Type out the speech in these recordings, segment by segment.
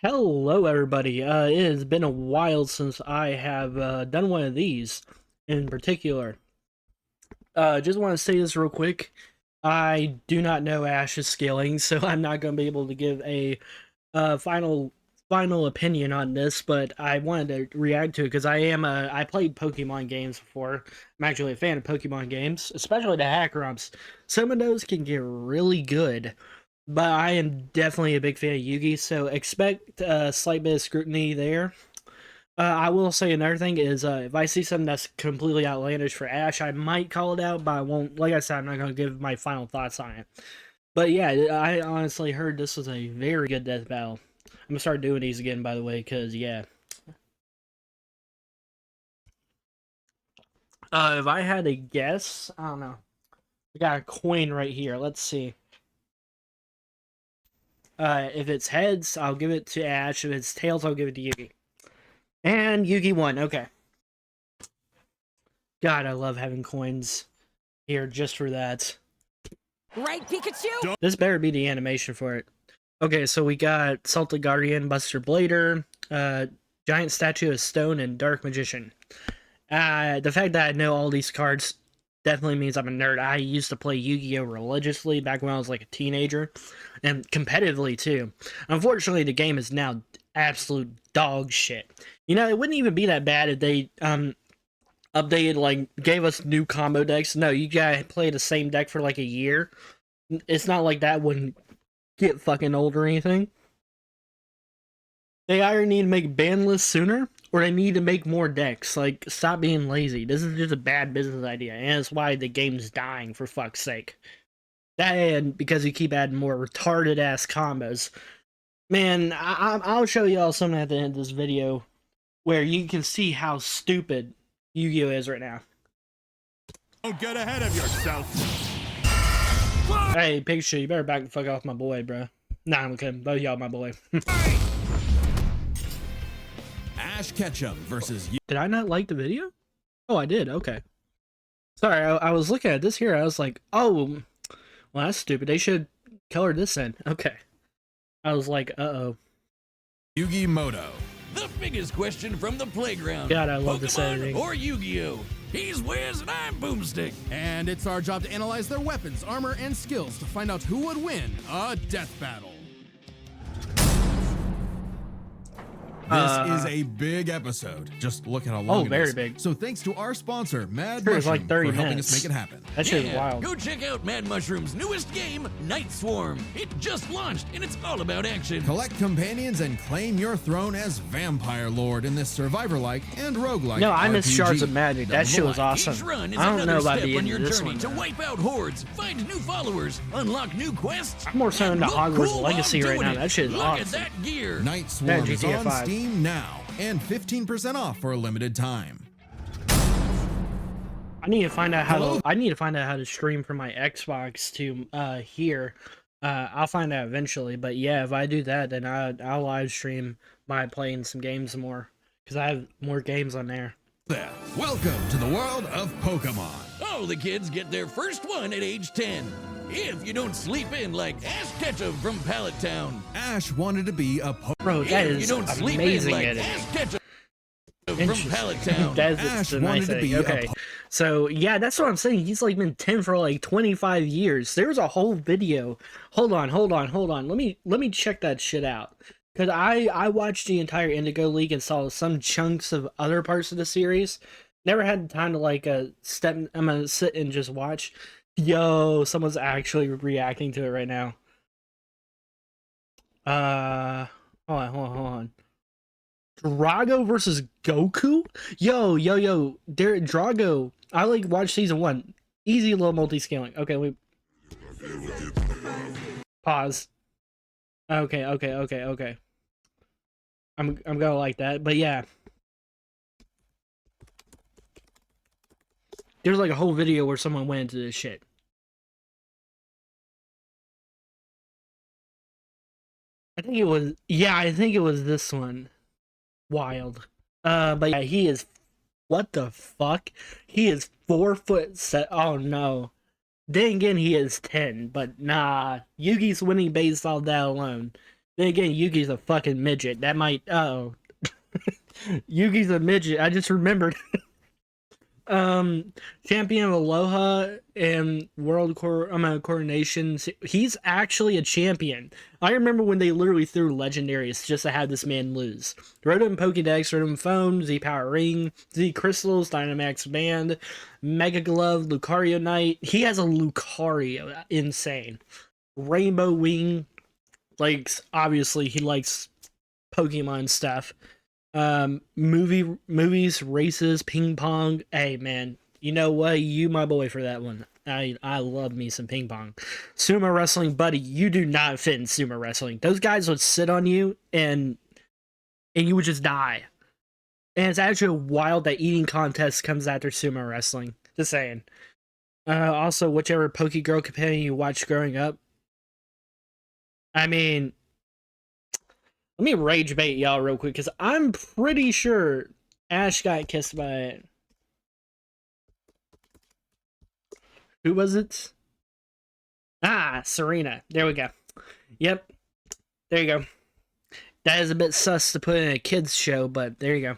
Hello, everybody. It has been a while since I have done one of these in particular. Just want to say this real quick. I do not know Ash's scaling, so I'm not going to be able to give a final opinion on this. But I wanted to react to it because I played Pokemon games before. I'm actually a fan of Pokemon games, especially the hack ROMs. Some of those can get really good. But I am definitely a big fan of Yugi, so expect a slight bit of scrutiny there. I will say another thing is if I see something that's completely outlandish for Ash, I might call it out, but I won't. Like I said, I'm not going to give my final thoughts on it. But yeah, I honestly heard this was a very good death battle. I'm going to start doing these again, by the way, because yeah. If I had to guess, I don't know. We got a coin right here. Let's see. If it's heads, I'll give it to Ash. If it's tails, I'll give it to Yugi. And Yugi won. Okay. God, I love having coins here just for that. Right, Pikachu? This better be the animation for it. Okay, so we got Salted Guardian, Buster Blader, Giant Statue of Stone, and Dark Magician. The fact that I know all these cards definitely means I'm a nerd. I used to play Yu-Gi-Oh! Religiously back when I was like a teenager, and competitively too. Unfortunately, the game is now absolute dog shit. You know, it wouldn't even be that bad if they updated, like, gave us new combo decks. No, you gotta play the same deck for like a year. It's not like that wouldn't get fucking old or anything. They either need to make ban lists sooner, or they need to make more decks. Like, stop being lazy. This is just a bad business idea, and that's why the game's dying, for fuck's sake. That, and because you keep adding more retarded-ass combos. Man, I'll show y'all something at the end of this video where you can see how stupid Yu-Gi-Oh! Is right now. Don't get ahead of yourself. Hey, Pikachu, you better back the fuck off my boy, bro. Nah, I'm kidding. Both y'all my boy. Ash Ketchum versus you. Did I not like the video? Oh, I did. Okay. Sorry, I was looking at this here. I was like, oh, well, that's stupid. They should color this in. Okay. I was like, uh-oh. Yugi Moto. The biggest question from the playground. God, I love this editing. Or Yu-Gi-Oh! He's Wiz and I'm Boomstick. And it's our job to analyze their weapons, armor, and skills to find out who would win a death battle. This is a big episode. Just look at how long it very is. big. So thanks to our sponsor, Mad Sure, it's Mushroom, like 30 for helping minutes. us make it happen. That shit is wild. Go check out Mad Mushroom's newest game, Night Swarm. It just launched and it's all about action. Collect companions and claim your throne as Vampire Lord in this survivor-like and roguelike No, I miss RPG. Shards of Magic. That shit was Each awesome. run is I don't know another about step the on end your of this journey one. to though. wipe out hordes, find new followers, unlock new quests. I'm more so and into look Hogwarts cool Legacy while right doing now. it. That shit is Look awesome. at that gear. Night Swarm is GTA on 5. Steam now and 15% off for a limited time. I need to find out how to stream from my Xbox to here. I'll find out eventually, but yeah, if I do that, then I'll live stream my playing some games more because I have more games on there. Welcome to the world of Pokemon. All the kids get their first one at age 10. If you don't sleep in like Ash Ketchum from Pallet Town. Ash wanted to be a Bro, that If you is don't sleep in amazing like editing. Ash Ketchum from Interesting. Pallet Town. That's Ash a nice wanted to editing. be a Okay. So yeah, that's what I'm saying. He's like been 10 for like 25 years. There's a whole video. Hold on. Let me check that shit out. Cause I watched the entire Indigo League and saw some chunks of other parts of the series. Never had time to like I'm gonna sit and just watch. Yo, someone's actually reacting to it right now. Hold on. Drago versus Goku? Yo. Drago. I like watched season 1. Easy little multi-scaling. Okay, wait. Pause. Okay. I'm gonna like that, but yeah. There's like a whole video where someone went into this shit. I think it was this one. Wild. But yeah, he is, what the fuck? He is 4 foot oh no. Then again, he is 10, but nah. Yugi's winning based on that alone. Then again, Yugi's a fucking midget. That might. Oh, Yugi's a midget. I just remembered. Champion of Aloha and Coronations. He's actually a champion. I remember when they literally threw legendaries just to have this man lose. Rotom Pokédex, Rotom Phone, Z Power Ring, Z Crystals, Dynamax Band, Mega Glove, Lucario Knight. He has a Lucario. Insane. Rainbow Wing. Like, obviously, he likes Pokemon stuff. Movies, races, ping pong. Hey man, you know what? You my boy for that one. I love me some ping pong. Sumo wrestling, buddy, you do not fit in sumo wrestling. Those guys would sit on you and you would just die. And it's actually wild that eating contest comes after sumo wrestling. Just saying. Also, whichever Pokegirl companion you watched growing up. I mean, let me rage bait y'all real quick, because I'm pretty sure Ash got kissed by it. Who was it? Ah, Serena. There we go. Yep. There you go. That is a bit sus to put in a kid's show, but there you go.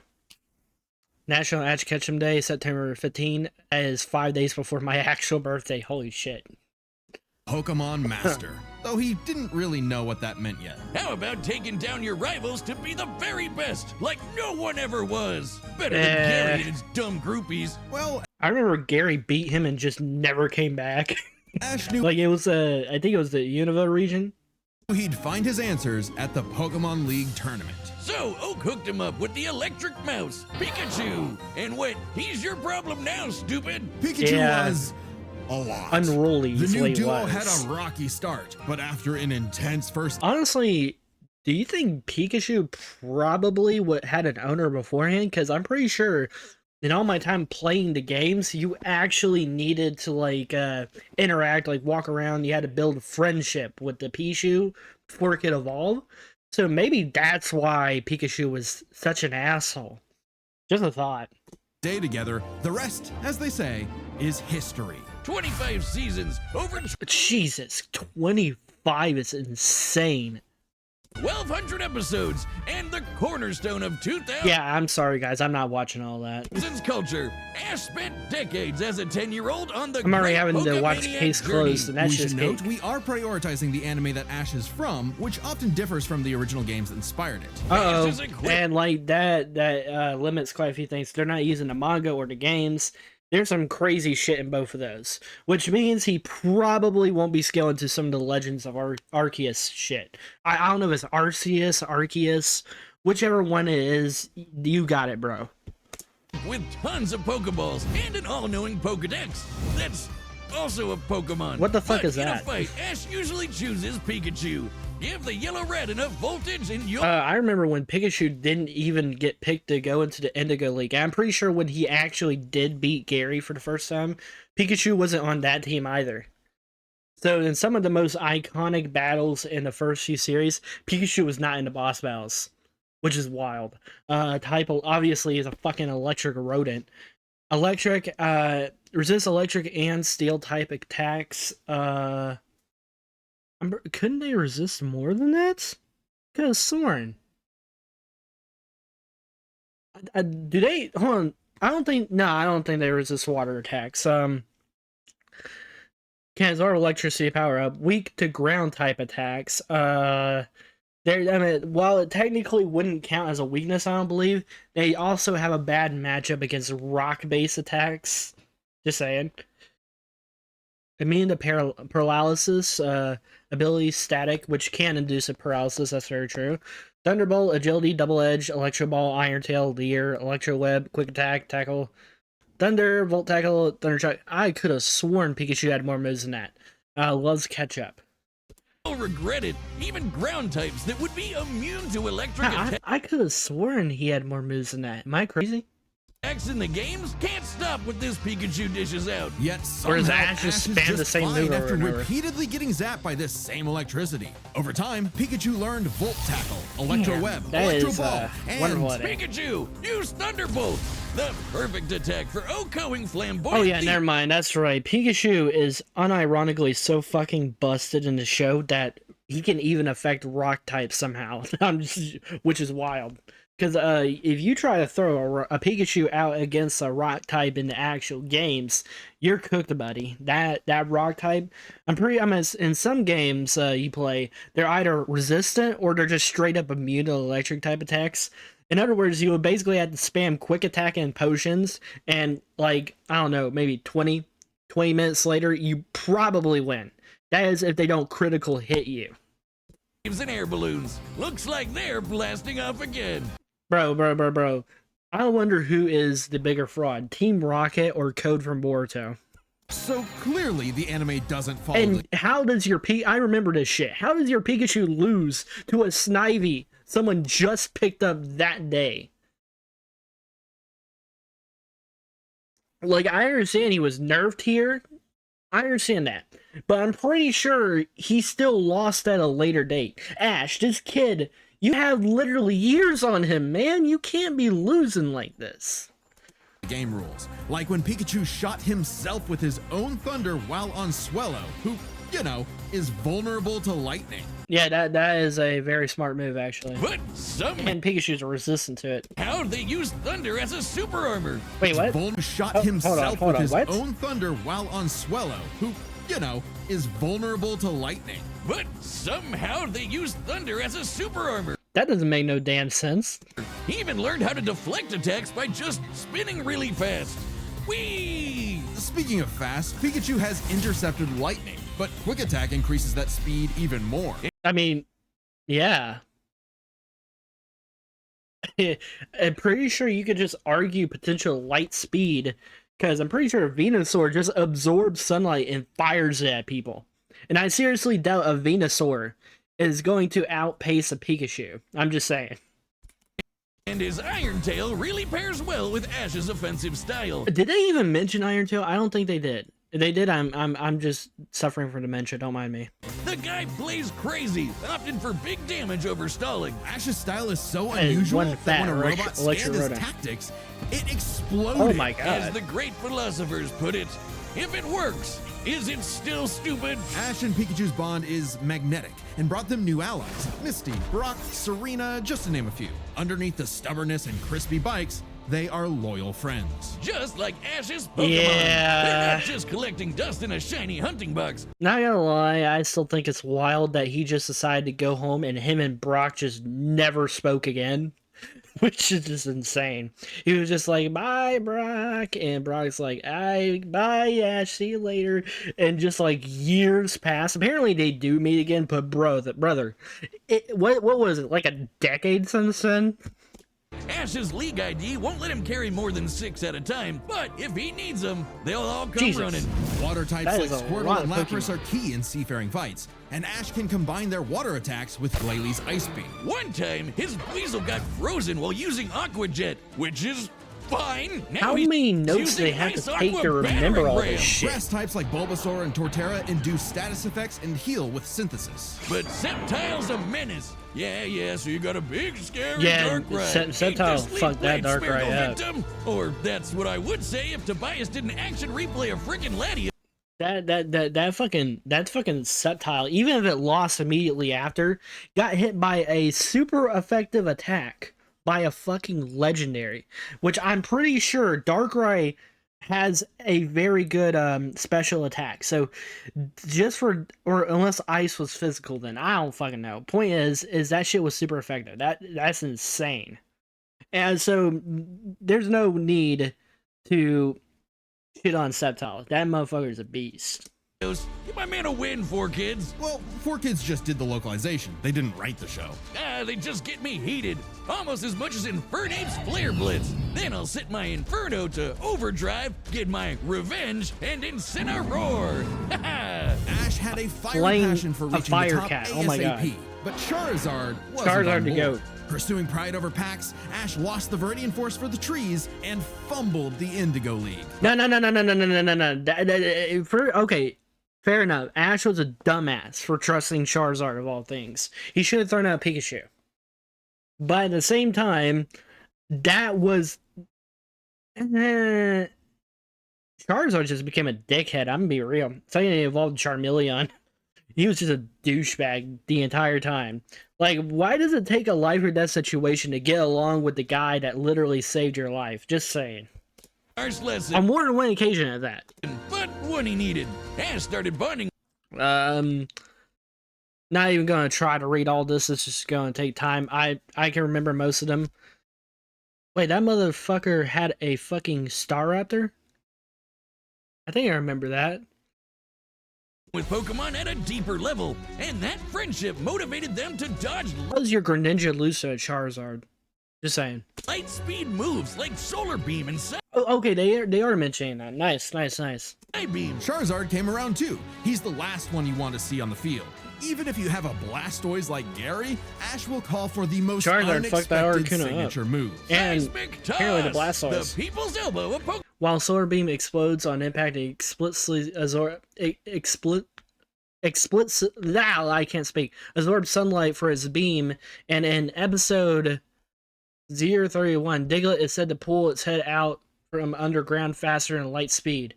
National Ash Ketchum Day, September 15. That is 5 days before my actual birthday. Holy shit. Pokemon Master, though he didn't really know what that meant yet. How about taking down your rivals to be the very best, like no one ever was? Better than Gary and his dumb groupies. Well, I remember Gary beat him and just never came back. Ash knew Like, it was, I think it was the Unova region. he'd find his answers at the Pokemon League tournament. So Oak hooked him up with the electric mouse, Pikachu, and went, "He's your problem now, stupid." Pikachu Yeah. was a lot. Unruly The is new what he duo was. had a rocky start, but after an intense first Honestly, do you think Pikachu probably had an owner beforehand? Because I'm pretty sure in all my time playing the games, you actually needed to like interact, like walk around. You had to build a friendship with the Pichu before it could evolve. So maybe that's why Pikachu was such an asshole. Just a thought. day together, the rest, as they say, is history. 25 seasons, over Jesus, 25 is insane. 1,200 episodes, and the cornerstone of 2000's Yeah, I'm sorry guys, I'm not watching all that. culture. Ash spent decades as a 10-year-old on the I'm already great having to watch Pokemaniac Case journey. Closed, and that's We just should note it. we are prioritizing the anime that Ash is from, which often differs from the original games that inspired it. Uh-oh, Ash is equipped- and like that limits quite a few things. They're not using the manga or the games. There's some crazy shit in both of those, which means he probably won't be scaling to some of the Legends of Arceus shit. I don't know if it's Arceus, whichever one it is, you got it, bro. with tons of Pokeballs and an all-knowing Pokedex. That's also a Pokemon. What the fuck But is that? In a fight, Ash usually chooses Pikachu. Give the yellow rat enough voltage and you'll... I remember when Pikachu didn't even get picked to go into the Indigo League. I'm pretty sure when he actually did beat Gary for the first time, Pikachu wasn't on that team either. So in some of the most iconic battles in the first few series, Pikachu was not in the boss battles, which is wild. Type obviously is a fucking electric rodent. Electric, resists electric and steel type attacks. Couldn't they resist more than that? Could have sworn. Do they? Hold on. I don't think they resist water attacks. Can absorb electricity power up. Weak to ground type attacks. While it technically wouldn't count as a weakness, I don't believe, they also have a bad matchup against rock-based attacks. Just saying. Immune to paralysis, ability static, which can induce a paralysis, that's very true. Thunderbolt, agility, double edge, electro ball, iron tail, leer, electro web, quick attack, tackle, thunder, volt tackle, thunder chuck. I could have sworn Pikachu had more moves than that. Loves ketchup. regret it. Even ground types that would be immune to electric I could have sworn he had more moves than that. Am I crazy? attacks in the games can't stop what this Pikachu dishes out. Yet Or does somehow Ash just is spam the same fine move over after and over? repeatedly getting zapped by this same electricity. Over time, Pikachu learned Volt Tackle, Electro Damn, Web, that Electro is, Ball, wonderful and at it. Pikachu, use Thunderbolt. The perfect attack for outgoing flamboyant. Oh yeah, never mind. That's right. Pikachu is unironically so fucking busted in the show that he can even affect rock types somehow. Which is wild. Because if you try to throw a Pikachu out against a rock type in the actual games, you're cooked, buddy. That rock type, in some games you play, they're either resistant or they're just straight up immune to electric type attacks. In other words, you would basically have to spam quick attack and potions, and like, I don't know, maybe 20 minutes later, you probably win. That is if they don't critical hit you. And air balloons. Looks like they're blasting off again. Bro. I wonder who is the bigger fraud, Team Rocket or Code from Boruto. So clearly the anime doesn't follow. And how does your I remember this shit. How does your Pikachu lose to a Snivy someone just picked up that day? Like, I understand he was nerfed here. I understand that. But I'm pretty sure he still lost at a later date. Ash, this kid, you have literally years on him, man. You can't be losing like this. Game rules, like when Pikachu shot himself with his own thunder while on Swellow, who, you know, is vulnerable to lightning. Yeah, that is a very smart move, actually. But some And Pikachu's resistant to it. how they use thunder as a super armor. Wait, what? Shot Oh, himself hold with on, his what? own thunder while on Swellow, who, you know, is vulnerable to lightning. But somehow they use thunder as a super armor. That doesn't make no damn sense. He even learned how to deflect attacks by just spinning really fast. Whee! Speaking of fast, Pikachu has intercepted lightning, but quick attack increases that speed even more. I mean, yeah. I'm pretty sure you could just argue potential light speed, because I'm pretty sure Venusaur just absorbs sunlight and fires it at people. And I seriously doubt a Venusaur is going to outpace a Pikachu. I'm just saying. And his Iron Tail really pairs well with Ash's offensive style. Did they even mention Iron Tail? I don't think they did. If they did, I'm just suffering from dementia. Don't mind me. The guy plays crazy, opting for big damage over stalling. Ash's style is so And unusual one that fat when a robot scanned electric his rotor. tactics, it exploded. Oh my As god. the great philosophers put it, if it works, is it still stupid? Ash and Pikachu's bond is magnetic and brought them new allies. Misty, Brock, Serena, just to name a few. Underneath the stubbornness and crispy bikes, they are loyal friends. Just like Ash's Pokemon. Yeah. They're not just collecting dust in a shiny hunting box. Not gonna lie, I still think it's wild that he just decided to go home and him and Brock just never spoke again. Which is just insane. He was just like, bye, Brock. And Brock's like, bye, Ash, see you later. And just like years pass. Apparently they do meet again, but brother, what was it, like a decade since then? Ash's League ID won't let him carry more than 6 at a time, but if he needs them, they'll all come Jesus. running. Water types That like is a Squirtle lot and of Lapras Pokemon. are key in seafaring fights, and Ash can combine their water attacks with Glalie Ice Beam. One time, his Weasel got frozen while using Aqua Jet, which is fine. Now How he's many notes do using they have Ice to take Aqua to remember battering all ram. this shit? Grass types like Bulbasaur and Torterra induce status effects and heal with synthesis. But Sceptile's a menace. Yeah, so you got a big, scary Yeah, Darkrai. Sceptile Ain't this fucked that Leaf Blade Darkrai Smeargle up. victim? Or that's what I would say if Tobias didn't action replay a freaking Latias. That fucking Sceptile, even if it lost immediately after, got hit by a super effective attack by a fucking legendary, which I'm pretty sure Darkrai has a very good special attack. So or unless ice was physical, then I don't fucking know. Point is that shit was super effective. That's insane. And so there's no need to shit on Sceptile. That motherfucker's a beast. Give my man a win, 4Kids. Well, 4Kids just did the localization. They didn't write the show. They just get me heated. Almost as much as Infernape's Flare Blitz. Then I'll set my Inferno to overdrive, get my revenge, and Incineroar. Ash had a fire Playing passion for a reaching fire the top cat. ASAP, Oh my God. but Charizard wasn't Charizard on to board. go. Pursuing pride over packs, Ash lost the Viridian Force for the trees and fumbled the Indigo League. No. Okay, fair enough. Ash was a dumbass for trusting Charizard of all things. He should have thrown out Pikachu. But at the same time, that was... Charizard just became a dickhead. I'm gonna be real. So he evolved Charmeleon. he was just a douchebag the entire time. Like, why does it take a life or death situation to get along with the guy that literally saved your life? Just saying. Harsh lesson, On more than one occasion at that. but one he needed. Ash started bonding. Not even gonna try to read all this. It's just gonna take time. I can remember most of them. Wait, that motherfucker had a fucking Staraptor? I think I remember that. With Pokemon at a deeper level, and that friendship motivated them to dodge What was your Greninja Lucio Charizard? Just saying. light speed moves like Solar Beam and Oh, okay, they are mentioning that. Nice. Side Beam. Charizard came around too. He's the last one you want to see on the field. Even if you have a Blastoise like Gary, Ash will call for the most Charizard fucked that unexpected Articuno up. signature move. And Seismic apparently the Toss, Blastoise. the people's elbow of Pokemon. While Solar Beam explodes on impact, it explicitly I can't speak. Absorbs sunlight for its beam, and in episode 031, Diglett is said to pull its head out from underground faster than light speed.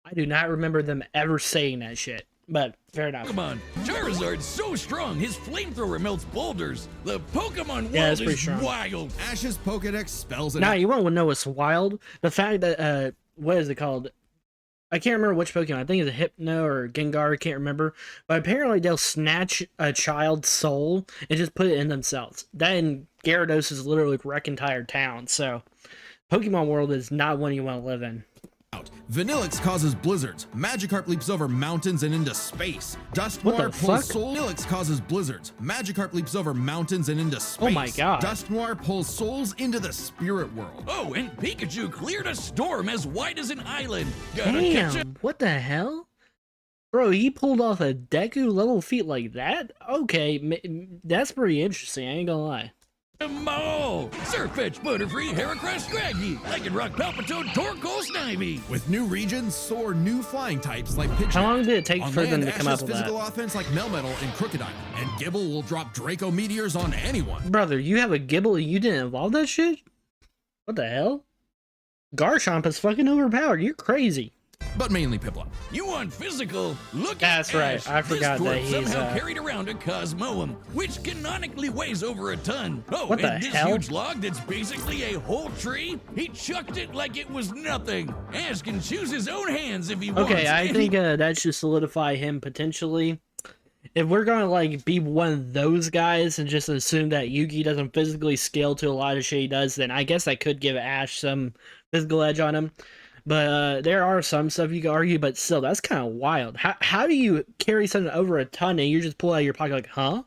I do not remember them ever saying that shit, but fair enough. Pokemon. Charizard's so strong, his flamethrower melts boulders. The Pokemon Yeah, world that's pretty is strong. wild. Ash's Pokedex spells it Now, out. you won't know what's wild. The fact that, what is it called? I can't remember which Pokemon. I think it's a Hypno or Gengar. I can't remember. But apparently they'll snatch a child's soul and just put it in themselves. That in Gyarados is literally wreck entire town. So, Pokemon world is not one you want to live in. Vanillix causes blizzards. Magikarp leaps over mountains and into space. What the Dusknoir pulls fuck? souls. Vanillix causes blizzards. Magikarp leaps over mountains and into space. Oh my god. Dusknoir pulls souls into the spirit world. Oh, and Pikachu cleared a storm as wide as an island. Gotta catch Damn, what the hell? Bro, he pulled off a Deku level feat like that? Okay, that's pretty interesting, I ain't gonna lie. them all. Surfetch, Butterfree, Heracross, Scraggy, Lycanroc, Palpitoad, Torkoal, Snivy. With new regions, soar new flying types like Pidgeot. How long did it take On for them land, to come Ash's up with physical that? offense like Melmetal and Crocodile, and Gibble will drop Draco Meteors on anyone. Brother, you have a Gibble and you didn't evolve that shit? What the hell? Garchomp is fucking overpowered, you're crazy. But mainly Piplup. You want physical? Look That's at right, Ash. I forgot this that dwarf he's, somehow carried around a Cosmoem, which canonically weighs over a ton. Oh, What the and this hell? huge log that's basically a whole tree, he chucked it like it was nothing. Ash can choose his own hands if he wants. Okay, I and think that should solidify him potentially. If we're gonna like be one of those guys and just assume that Yugi doesn't physically scale to a lot of shit he does, then I guess that could give Ash some physical edge on him. But there are some stuff you can argue, but still, that's kind of wild. How do you carry something over a ton and you just pull it out of your pocket like, huh?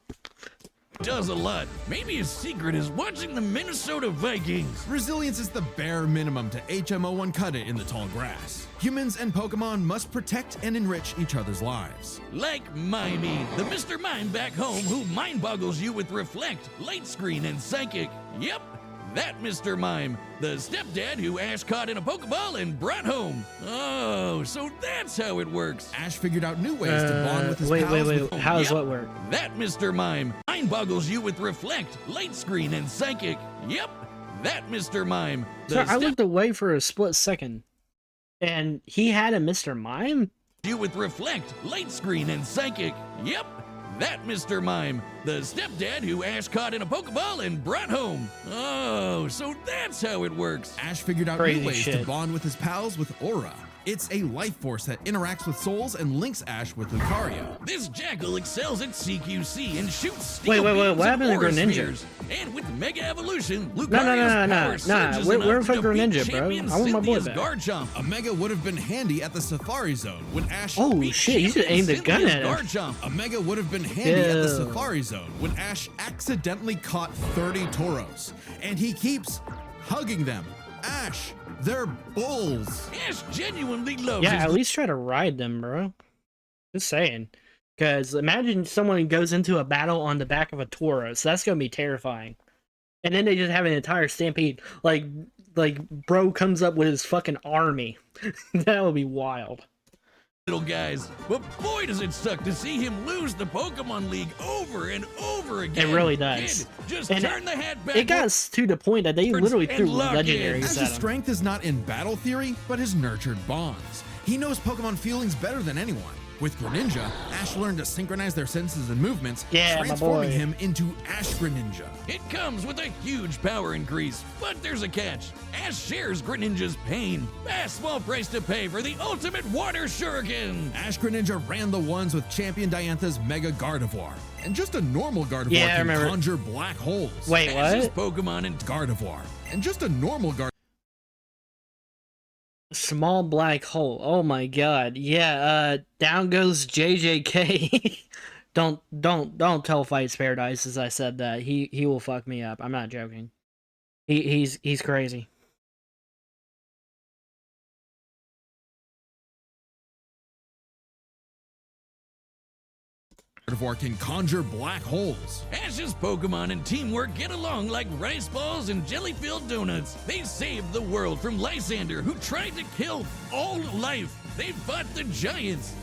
does a lot. Maybe his secret is watching the Minnesota Vikings. Resilience is the bare minimum to HMO1 cut it in the tall grass. Humans and Pokemon must protect and enrich each other's lives. Like Mimey, the Mr. Mime back home who mind boggles you with Reflect, Light Screen, and Psychic. Yep, that Mr. Mime, the stepdad who Ash caught in a Pokeball and brought home. Oh, so that's how it works. Ash figured out new ways to bond with his Wait. pals. How does Yep. what work? That Mr. Mime mind boggles you with Reflect, Light Screen, and Psychic. Yep, that Mr. Mime. Sorry, I looked away for a split second. And he had a Mr. Mime? You with Reflect, Light Screen, and Psychic. Yep, that Mr. Mime, the stepdad who Ash caught in a Pokeball and brought home. Oh, so that's how it works. Ash figured out Crazy new ways to shit. bond with his pals with Aura. It's a life force that interacts with souls and links Ash with Lucario. This Jackal excels at CQC and shoots steel Wait, beams what and happened to aura Greninja? spheres. And with Mega Evolution, Lucario's No. power surges Where enough the to fuck defeat Greninja, bro? champion I want my boy Cynthia's back. Garchomp. A Mega would have been handy at the Safari Zone when Ash. Oh Beat shit, you should champion aim the gun Cynthia's at him. Garchomp. A Mega would have been handy at the Ew. Safari Zone when Ash accidentally caught 30 Tauros. And he keeps hugging them. Ash, they're bulls. Ash genuinely loves Yeah, his at least try to ride them, bro. Just saying. Because imagine someone goes into a battle on the back of a Tauros. That's going to be terrifying. And then they just have an entire stampede. Like bro comes up with his fucking army. That would be wild. little guys. But boy, does it suck to see him lose the Pokemon League over and over again. It really does. Kid, just And turn the hat back. It got to the point that they literally and threw lock in. legendaries Ash's at him. strength is not in battle theory, but his nurtured bonds. He knows Pokemon feelings better than anyone. With Greninja, Ash learned to synchronize their senses and movements, Yeah, my transforming boy. him into Ash Greninja. It comes with a huge power increase, but there's a catch. Ash shares Greninja's pain. A small price to pay for the ultimate water shuriken. Ash Greninja ran the ones with Champion Diantha's Mega Gardevoir. And just a normal Gardevoir Yeah, I can remember. conjure black holes. Wait, Ash's what? Pokemon and Gardevoir. And just a normal Gardevoir Small black hole. Oh my god. Yeah, down goes JJK. Don't tell Fights Paradise as I said that. He will fuck me up. I'm not joking. He's crazy. can conjure black holes. Ash's Pokemon and teamwork get along like rice balls and jelly-filled donuts. They saved the world from Lysander, who tried to kill all life. They fought the giants,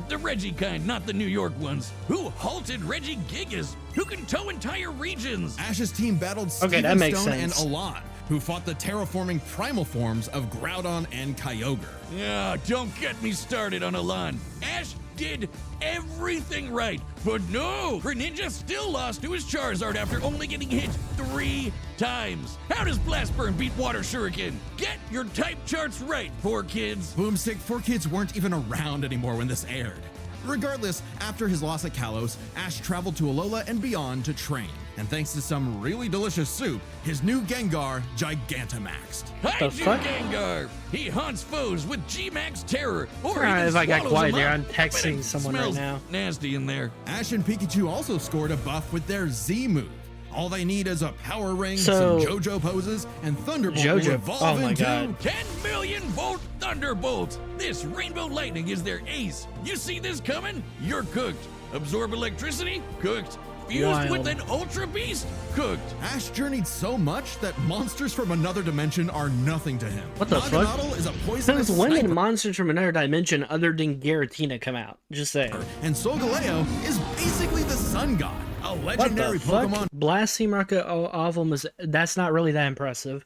the Reggie kind, not the New York ones, who halted Reggie Gigas, who can tow entire regions. Ash's team battled Okay, Steven that makes Stone sense. and Alon, who fought the terraforming primal forms of Groudon and Kyogre. Yeah, don't get me started on Alon. Ash did everything right, but no! Greninja still lost to his Charizard after only getting hit 3 times. How does Blast Burn beat Water Shuriken? Get your type charts right, poor kids. Boomstick 4Kids weren't even around anymore when this aired. Regardless, after his loss at Kalos, Ash traveled to Alola and beyond to train. And thanks to some really delicious soup, his new Gengar Gigantamaxed. the Hide you, fuck? Gengar! He haunts foes with G-Max Terror, or Alright, even if I got swallows quiet them there, up. I'm texting But it someone right smells now. nasty in there. Ash and Pikachu also scored a buff with their Z move. All they need is a power ring, So- some JoJo poses, and Thunderbolt JoJo- will evolve oh my into... God. 10 million volt Thunderbolt! This Rainbow Lightning is their ace. You see this coming? You're cooked. Absorb electricity? Cooked. Fused Wild. with an Ultra Beast? Cooked. Ash journeyed so much that monsters from another dimension are nothing to him. What the fuck? Naganadel is a poisonous Since when did sniper, monsters from another dimension other than Giratina come out? Just saying. and Solgaleo is basically the sun god, a What legendary the fuck? Pokemon Blaspheme Rocket Ovum is that's not really that impressive.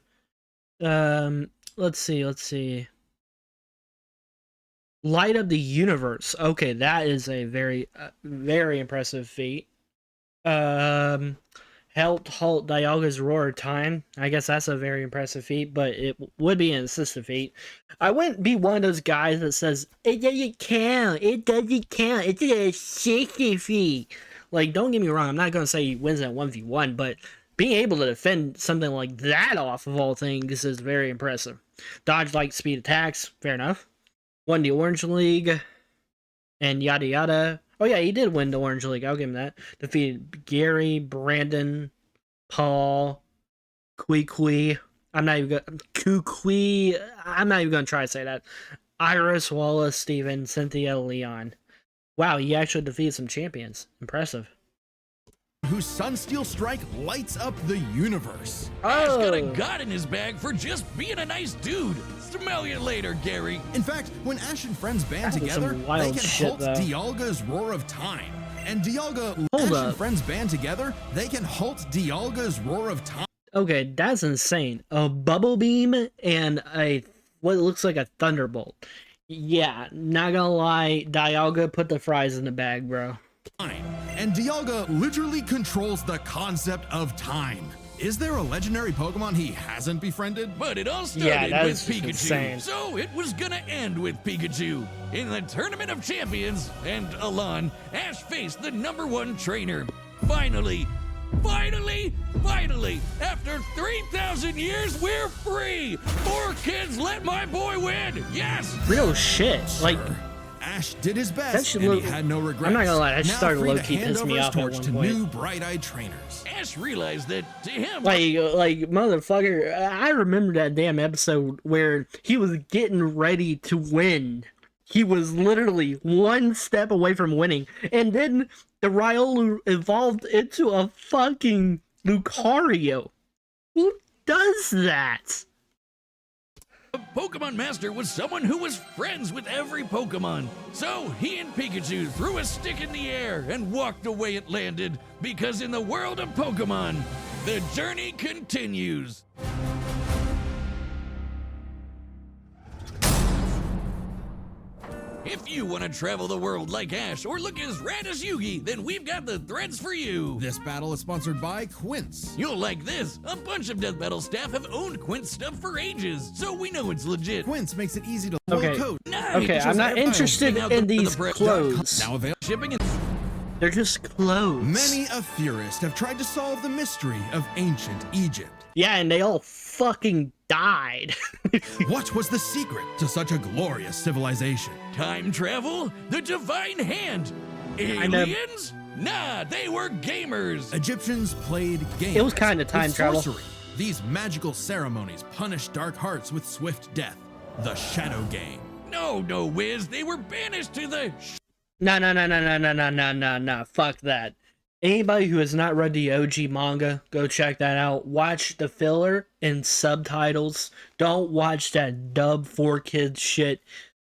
Let's see. Light up the universe. Okay, that is a very impressive feat. Helped halt Dialga's Roar of Time. I guess that's a very impressive feat, but it would be an assistive feat. I wouldn't be one of those guys that says, it doesn't count, it's a 60 feat. Like, don't get me wrong, I'm not going to say he wins at 1v1, but being able to defend something like that off of all things is very impressive. Dodge light speed attacks, fair enough. Won the Orange League, and yada yada. Oh yeah, he did win the Orange League, I'll give him that. Defeated Gary, Brandon, Paul, Kui. I'm not even gonna try to say that. Iris, Wallace, Steven, Cynthia, Leon. Wow, he actually defeated some champions. Impressive. whose Sunsteel Strike lights up the universe. Ash got a Oh, god in his bag for just being a nice dude. Smell you later, Gary. In fact, when Ash and friends band That was some together, they wild can shit, halt though. Dialga's Roar of Time. And Dialga, Hold Ash up. and friends band together, they can halt Dialga's Roar of Time. okay, that's insane. A bubble beam and a what looks like a thunderbolt. Yeah, not gonna lie, Dialga put the fries in the bag, bro. And Dialga literally controls the concept of time. Is there a legendary Pokemon he hasn't befriended? But it all started Yeah, that with is Pikachu. insane. So it was gonna end with Pikachu. In the Tournament of Champions and Alon, Ash faced the #1 trainer. Finally, after 3,000 years, we're free! 4 kids, let my boy win! Yes! Real shit. Like, Sure. Ash did his That best, should and he look- had no regrets. I'm not gonna lie, that Now started free to low-key hand pissing over me his off at torch one to point. new bright-eyed trainers. Ash realized that to him, like motherfucker, I remember that damn episode where he was getting ready to win. He was literally one step away from winning. And then the Riolu evolved into a fucking Lucario. Who does that? a Pokemon Master was someone who was friends with every Pokemon. So he and Pikachu threw a stick in the air and walked the way it landed, because in the world of Pokemon, the journey continues. If you want to travel the world like Ash or look as rad as Yugi, then we've got the threads for you. This battle is sponsored by Quince. You'll like this. A bunch of Death Battle staff have owned Quince stuff for ages, so we know it's legit. Quince makes it easy to Okay. code. Nice. Okay, I'm not interested in these clothes. Now available. Shipping and They're just clothes. Many a theorist have tried to solve the mystery of ancient Egypt. Yeah, and they all fucking died. What was the secret to such a glorious civilization? time travel? The divine hand? Kinda. Aliens? Nah, they were gamers. Egyptians played games. It was kinda time with travel. sorcery. These magical ceremonies punished dark hearts with swift death. The Shadow Game. No, Wiz, they were banished to the No. Fuck that. Anybody who has not read the OG manga, go check that out. Watch the filler and subtitles. Don't watch that dub for kids shit.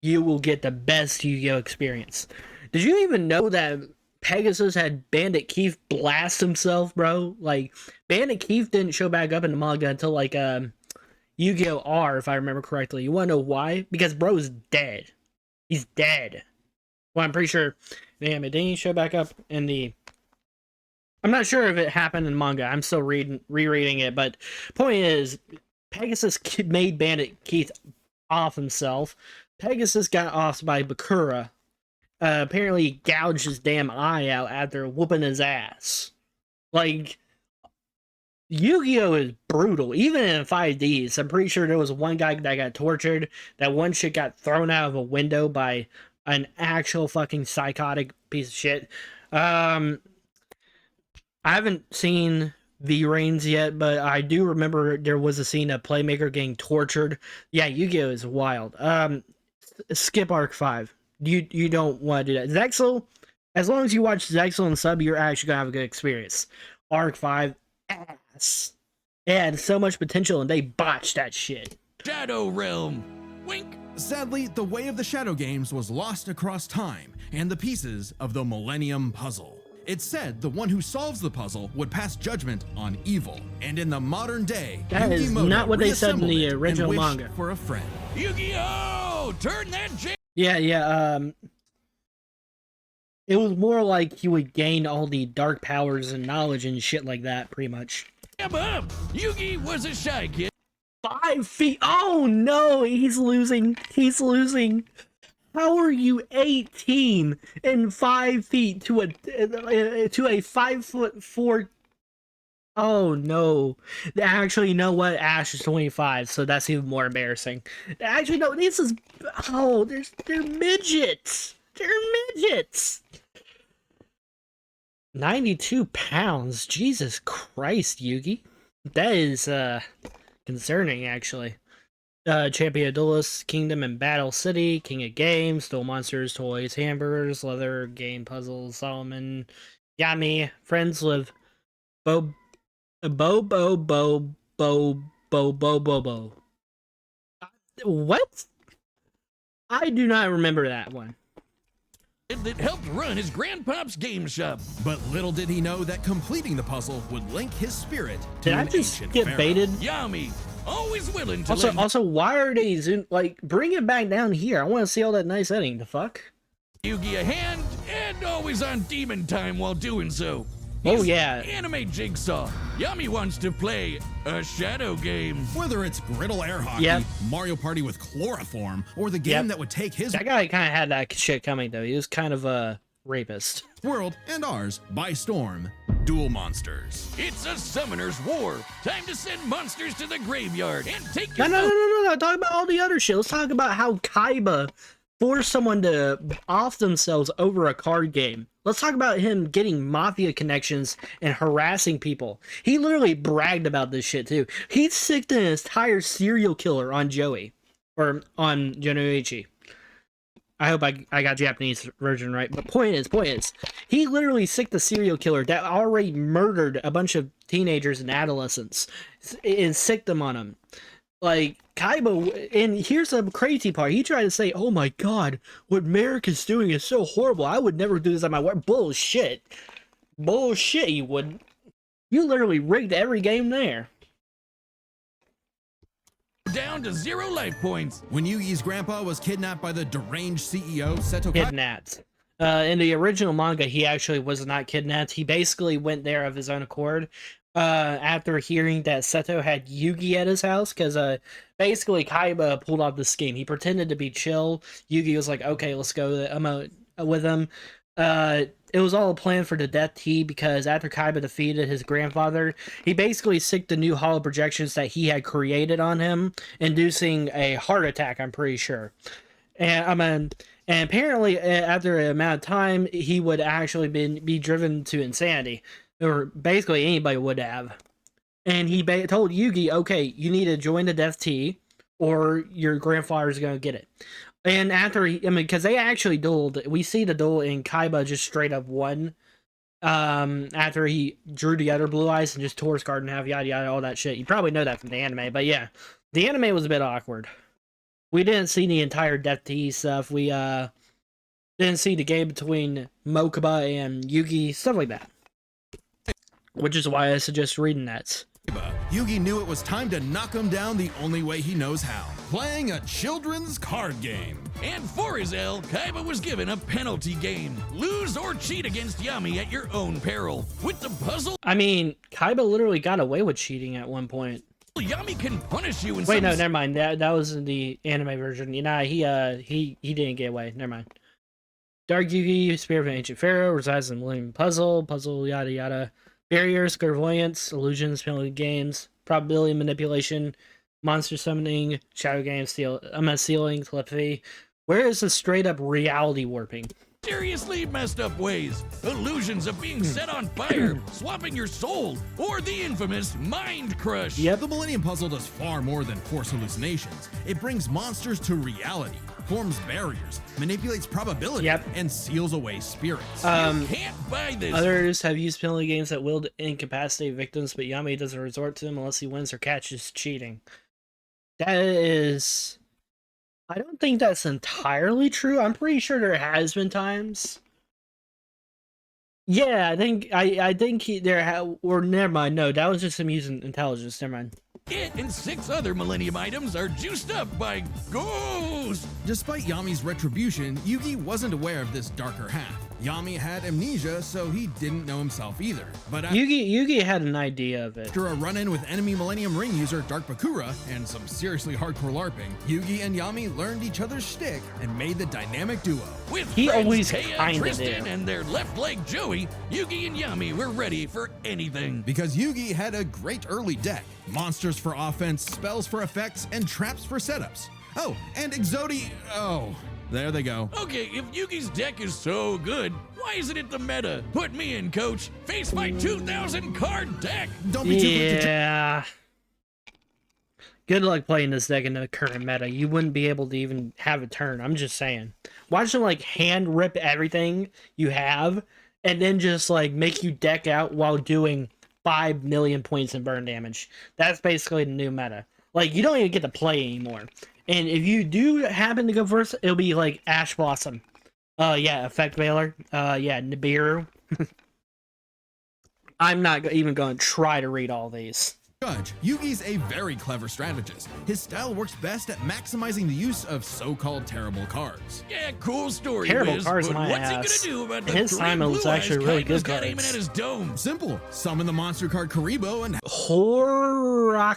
You will get the best Yu-Gi-Oh experience. Did you even know that Pegasus had Bandit Keith blast himself, bro? Like, Bandit Keith didn't show back up in the manga until, like, Yu-Gi-Oh! R, if I remember correctly. You wanna know why? Because bro's dead. He's dead. Well, I'm pretty sure. Damn, it didn't show back up in the... I'm not sure if it happened in manga. I'm still rereading it, but point is, Pegasus made Bandit Keith off himself. Pegasus got offed by Bakura. Apparently he gouged his damn eye out after whooping his ass. Like, Yu-Gi-Oh! Is brutal. Even in 5Ds, I'm pretty sure there was one guy that got tortured. That one shit got thrown out of a window by an actual fucking psychotic piece of shit. I haven't seen V-Reigns yet, but I do remember there was a scene of Playmaker getting tortured. Yeah, Yu-Gi-Oh! Is wild. Skip Arc 5. You don't want to do that. Zexal, as long as you watch Zexal and sub, you're actually gonna have a good experience. Arc 5, ass. It had so much potential and they botched that shit. Shadow Realm. Wink. Sadly, the way of the Shadow Games was lost across time and the pieces of the Millennium Puzzle. It's said the one who solves the puzzle would pass judgment on evil. And in the modern day, That is Yugi not what they said in the reassembled it original and manga. wished for a friend. Yu-Gi-Oh! Turn that J Yeah. It was more like he would gain all the dark powers and knowledge and shit like that, pretty much. up. Yugi was a shy kid. 5 feet. Oh no, he's losing. He's losing. How are you 18 and 5 feet to a 5'4"? Oh no. Actually, you know what? Ash is 25, so that's even more embarrassing. Actually, no, this is... Oh, they're midgets. They're midgets. 92 pounds. Jesus Christ, Yugi. That is, concerning, actually. Champion of Duelists, Kingdom and Battle City, King of Games, Duel Monsters, Toys, Hamburgers, Leather, Game Puzzles, Solomon, Yami, Friends with Bo. What? I do not remember that one. That helped run his grandpop's game shop. But little did he know that completing the puzzle would link his spirit to Did I an just ancient get pharaoh. baited? Yami, always willing to lend Also, why are they like, bring it back down here? I want to see all that nice editing. The fuck? Yugi a hand and always on demon time while doing so. Oh, He's yeah. Anime Jigsaw. Yami wants to play a shadow game. Whether it's Griddle Air Hockey, Yep. Mario Party with chloroform, or the game Yep. that would take his That guy kind of had that shit coming, though. He was kind of a rapist. world and ours by storm, Duel Monsters. It's a summoner's war. Time to send monsters to the graveyard and take No, your no. Talk about all the other shit. Let's talk about how Kaiba forced someone to off themselves over a card game. Let's talk about him getting mafia connections and harassing people. He literally bragged about this shit, too. He sicked an entire serial killer on Joey. Or on Genoichi. I hope I got Japanese version right. But point is, he literally sicked the serial killer that already murdered a bunch of teenagers and adolescents. And sicked them on him. Like, Kaiba, and here's the crazy part. He tried to say, oh my god, what Merrick is doing is so horrible. I would never do this on my work. Bullshit. Bullshit, you wouldn't. You literally rigged every game there. down to 0 life points. When Yugi's grandpa was kidnapped by the deranged CEO, Seto Kaiba Kidnapped. In the original manga, he actually was not kidnapped. He basically went there of his own accord. After hearing that Seto had Yugi at his house, because basically Kaiba pulled off the scheme. He pretended to be chill. Yugi was like, "Okay, let's go with him." It was all a plan for the Death Tea, because after Kaiba defeated his grandfather, he basically sicked the new hollow projections that he had created on him, inducing a heart attack. I'm pretty sure, and apparently after an amount of time, he would actually be driven to insanity. Or basically anybody would have. And he told Yugi, okay, you need to join the Death Tea, or your grandfather's going to get it. And after because they actually dueled. We see the duel in Kaiba just straight up won. After he drew the other Blue Eyes and just tore his card in half, yada yada, all that shit. You probably know that from the anime, but yeah. The anime was a bit awkward. We didn't see the entire Death Tea stuff. We didn't see the game between Mokuba and Yugi, stuff like that. Which is why I suggest reading that. Yugi knew it was time to knock him down the only way he knows how. Playing a children's card game. And for his L, Kaiba was given a penalty game. Lose or cheat against Yami at your own peril. With the puzzle, I mean, Kaiba literally got away with cheating at one point. Yami can punish you in Wait, no, never mind. That was in the anime version. You know, he didn't get away. Never mind. Dark Yugi, Spirit of an Ancient Pharaoh, resides in the Millennium Puzzle, yada yada. Barriers, clairvoyance, illusions, penalty games, probability manipulation, monster summoning, shadow games, sealing, telepathy. Where is the straight up reality warping? seriously messed up ways. Illusions of being set on fire, swapping your soul, or the infamous mind crush. Yep. The Millennium Puzzle does far more than force hallucinations. It brings monsters to reality, forms barriers, manipulates probability, and seals away spirits. You can't buy this. Others have used penalty games that will incapacitate victims, but Yami doesn't resort to them unless he wins or catches cheating. That is... I don't think that's entirely true. I'm pretty sure there has been times. Yeah, I think or never mind. No, that was just him using intelligence. Never mind. It and 6 other Millennium items are juiced up by ghosts. Despite Yami's retribution, Yugi wasn't aware of this darker half. Yami had amnesia, so he didn't know himself either. But Yugi had an idea of it. After a run-in with enemy Millennium Ring user Dark Bakura and some seriously hardcore LARPing, Yugi and Yami learned each other's shtick and made the dynamic duo. With he friends always Taya, kinda Tristan, did. and their left leg Joey, Yugi and Yami were ready for anything. Because Yugi had a great early deck. Monsters for offense, spells for effects, and traps for setups. Oh, and Exodi... Oh, there they go. Okay, if Yugi's deck is so good, why isn't it the meta? Put me in, coach. Face my 2,000 card deck. Don't be too quick to... Yeah. Good luck playing this deck in the current meta. You wouldn't be able to even have a turn. I'm just saying. Watch them like hand rip everything you have and then just like make you deck out while doing 5 million points in burn damage. That's basically the new meta. Like, you don't even get to play anymore. And if you do happen to go first, it'll be like Ash Blossom. Yeah, Effect Veiler. Yeah, Nibiru. I'm not even going to try to read all these. Judge, Yugi's a very clever strategist. His style works best at maximizing the use of so-called terrible cards. Yeah, cool story, Terrible Riz, cards, but my what's ass. he gonna do about the His 3 time it was blue actually eyes really Kaiba's good got cards. aiming at his dome? Simple. Summon the monster card Karibo and... Horakti,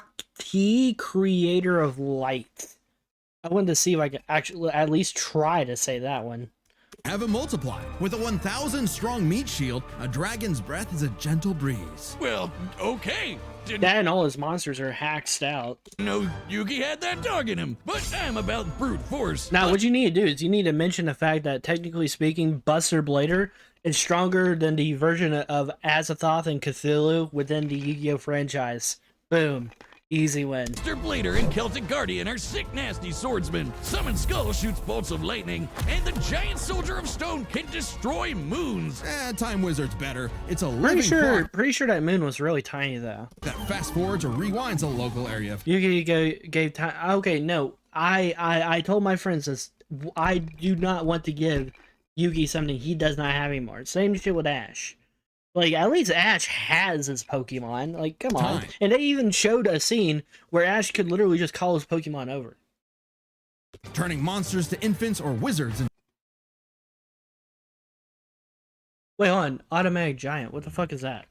Creator of Light. I wanted to see if I could actually at least try to say that one. have him multiply. With a 1,000 strong meat shield, a dragon's breath is a gentle breeze. Well, okay. Didn't That and all his monsters are hacked out. know Yugi had that dog in him, but I'm about brute force. Now, what you need to do is you need to mention the fact that, technically speaking, Buster Blader is stronger than the version of Azathoth and Cthulhu within the Yu-Gi-Oh franchise. Boom. Easy win. Mr. Blader and Celtic Guardian are sick, nasty swordsmen. Summon Skull shoots bolts of lightning, and the giant soldier of stone can destroy moons. Time Wizard's better. It's a living Pretty sure that moon was really tiny, though. that fast forwards or rewinds a local area. Yu-Gi-Oh gave time. Okay, no. I told my friends this. I do not want to give Yugi something he does not have anymore. Same shit with Ash. Like, at least Ash has his Pokemon. Like, come on. Time. And they even showed a scene where Ash could literally just call his Pokemon over. turning monsters to infants or wizards. Wait, hold on. Automatic Giant. What the fuck is that?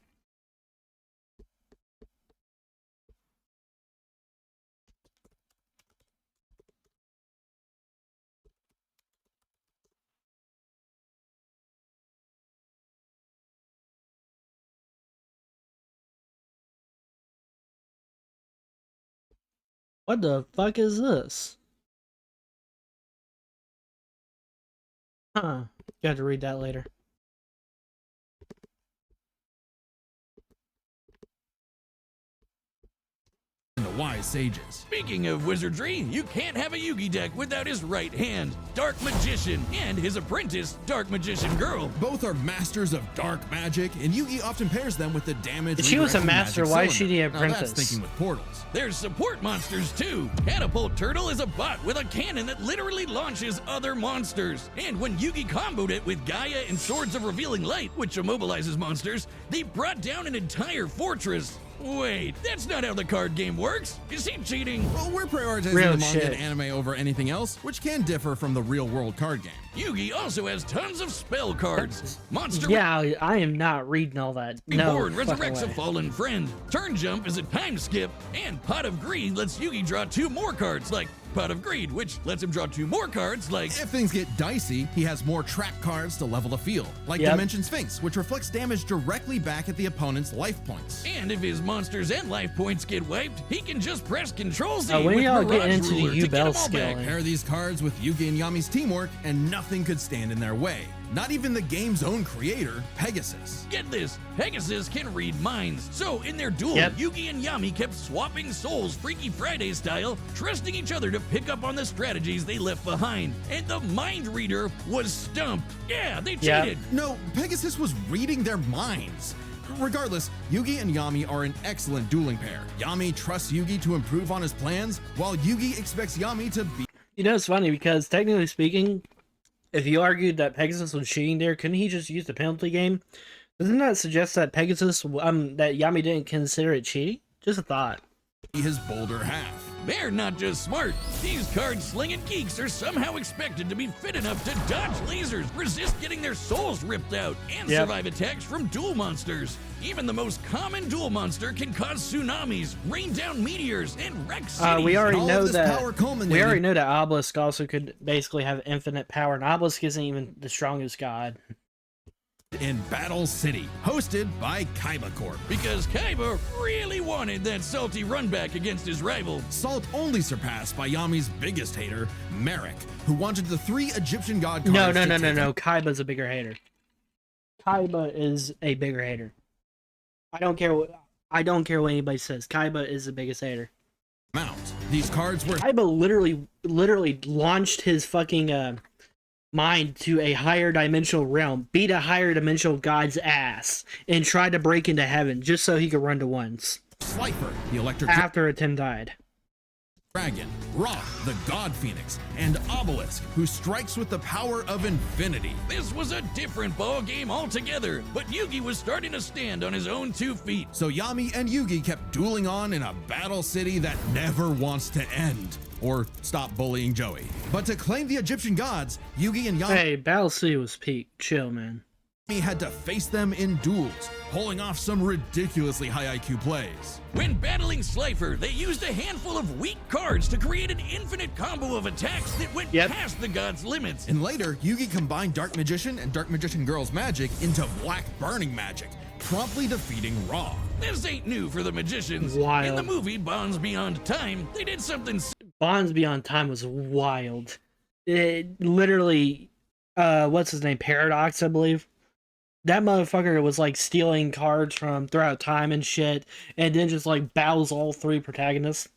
What the fuck is this? Huh. You have to read that later. The wise sages. Speaking of wizardry, you can't have a Yugi deck without his right hand, Dark Magician, and his apprentice, Dark Magician Girl. Both are masters of dark magic, and Yugi often pairs them with the damage. If she was a redirecting master, magic why is she the cylinder. Now apprentice? that's thinking with portals. There's support monsters too. Catapult Turtle is a bot with a cannon that literally launches other monsters. And when Yugi comboed it with Gaia and Swords of Revealing Light, which immobilizes monsters, they brought down an entire fortress. Wait, that's not how the card game works. Is he cheating? Well, we're prioritizing Real the manga shit. and anime over anything else, which can differ from the real-world card game. Yugi also has tons of spell cards. Monster Yeah, I am not reading all that. No. Reborn fucking resurrects a way. fallen friend. Turn Jump is a time skip, and Pot of Greed lets Yugi draw 2 more cards, like Pot of Greed, which lets him draw 2 more cards, like If things get dicey, he has more trap cards to level the field, like Yep. Dimension Sphinx, which reflects damage directly back at the opponent's life points. And if his monsters and life points get wiped, he can just press Control Z when with y'all Mirage get into the Ruler to U-Bell get 'em all skill? back. Pair these cards with Yugi and Yami's teamwork, and nothing could stand in their way. Not even the game's own creator, Pegasus. Get this, Pegasus can read minds. So in their duel, Yep. Yugi and Yami kept swapping souls Freaky Friday style, trusting each other to pick up on the strategies they left behind. And the mind reader was stumped. Yeah, they Yep. cheated. No, Pegasus was reading their minds. Regardless, Yugi and Yami are an excellent dueling pair. Yami trusts Yugi to improve on his plans, while Yugi expects Yami to be. You know, it's funny because technically speaking, if you argued that Pegasus was cheating there, couldn't he just use the penalty game? Doesn't that suggest that Pegasus, that Yami didn't consider it cheating? Just a thought. his bolder half. They're not just smart. These card-slinging geeks are somehow expected to be fit enough to dodge lasers, resist getting their souls ripped out, and Yep. survive attacks from duel monsters. Even the most common duel monster can cause tsunamis, rain down meteors, and wreck cities. We already all of know this that. power culminated- We already know that Obelisk also could basically have infinite power, and Obelisk isn't even the strongest god. in Battle City, hosted by Kaiba Corp. Because Kaiba really wanted that salty runback against his rival. Salt only surpassed by Yami's biggest hater, Merrick, who wanted the 3 Egyptian god cards. No, to take Kaiba's a bigger hater. Kaiba is a bigger hater. I don't care what anybody says. Kaiba is the biggest hater. Mount. These cards were Kaiba literally launched his fucking mind to a higher dimensional realm, beat a higher dimensional god's ass, and tried to break into heaven just so he could run to ones Slifer, the electric after Atem died. dragon, Rock, the god phoenix, and Obelisk, who strikes with the power of infinity. This was a different ball game altogether, but Yugi was starting to stand on his own 2 feet. So Yami and Yugi kept dueling on in a battle city that never wants to end. Or stop bullying Joey. But to claim the Egyptian gods, Yugi and Yami Hey, Battle City was peak. Chill, man. had to face them in duels, pulling off some ridiculously high IQ plays. When battling Slifer, they used a handful of weak cards to create an infinite combo of attacks that went Yep. past the god's limits. And later, Yugi combined Dark Magician and Dark Magician Girl's magic into Black Burning magic, promptly defeating Ra. This ain't new for the magicians. Wild. In the movie Bonds Beyond Time, they did something Bonds Beyond Time was wild. It literally, what's his name? Paradox, I believe. That motherfucker was like stealing cards from throughout time and shit, and then just like battles all 3 protagonists.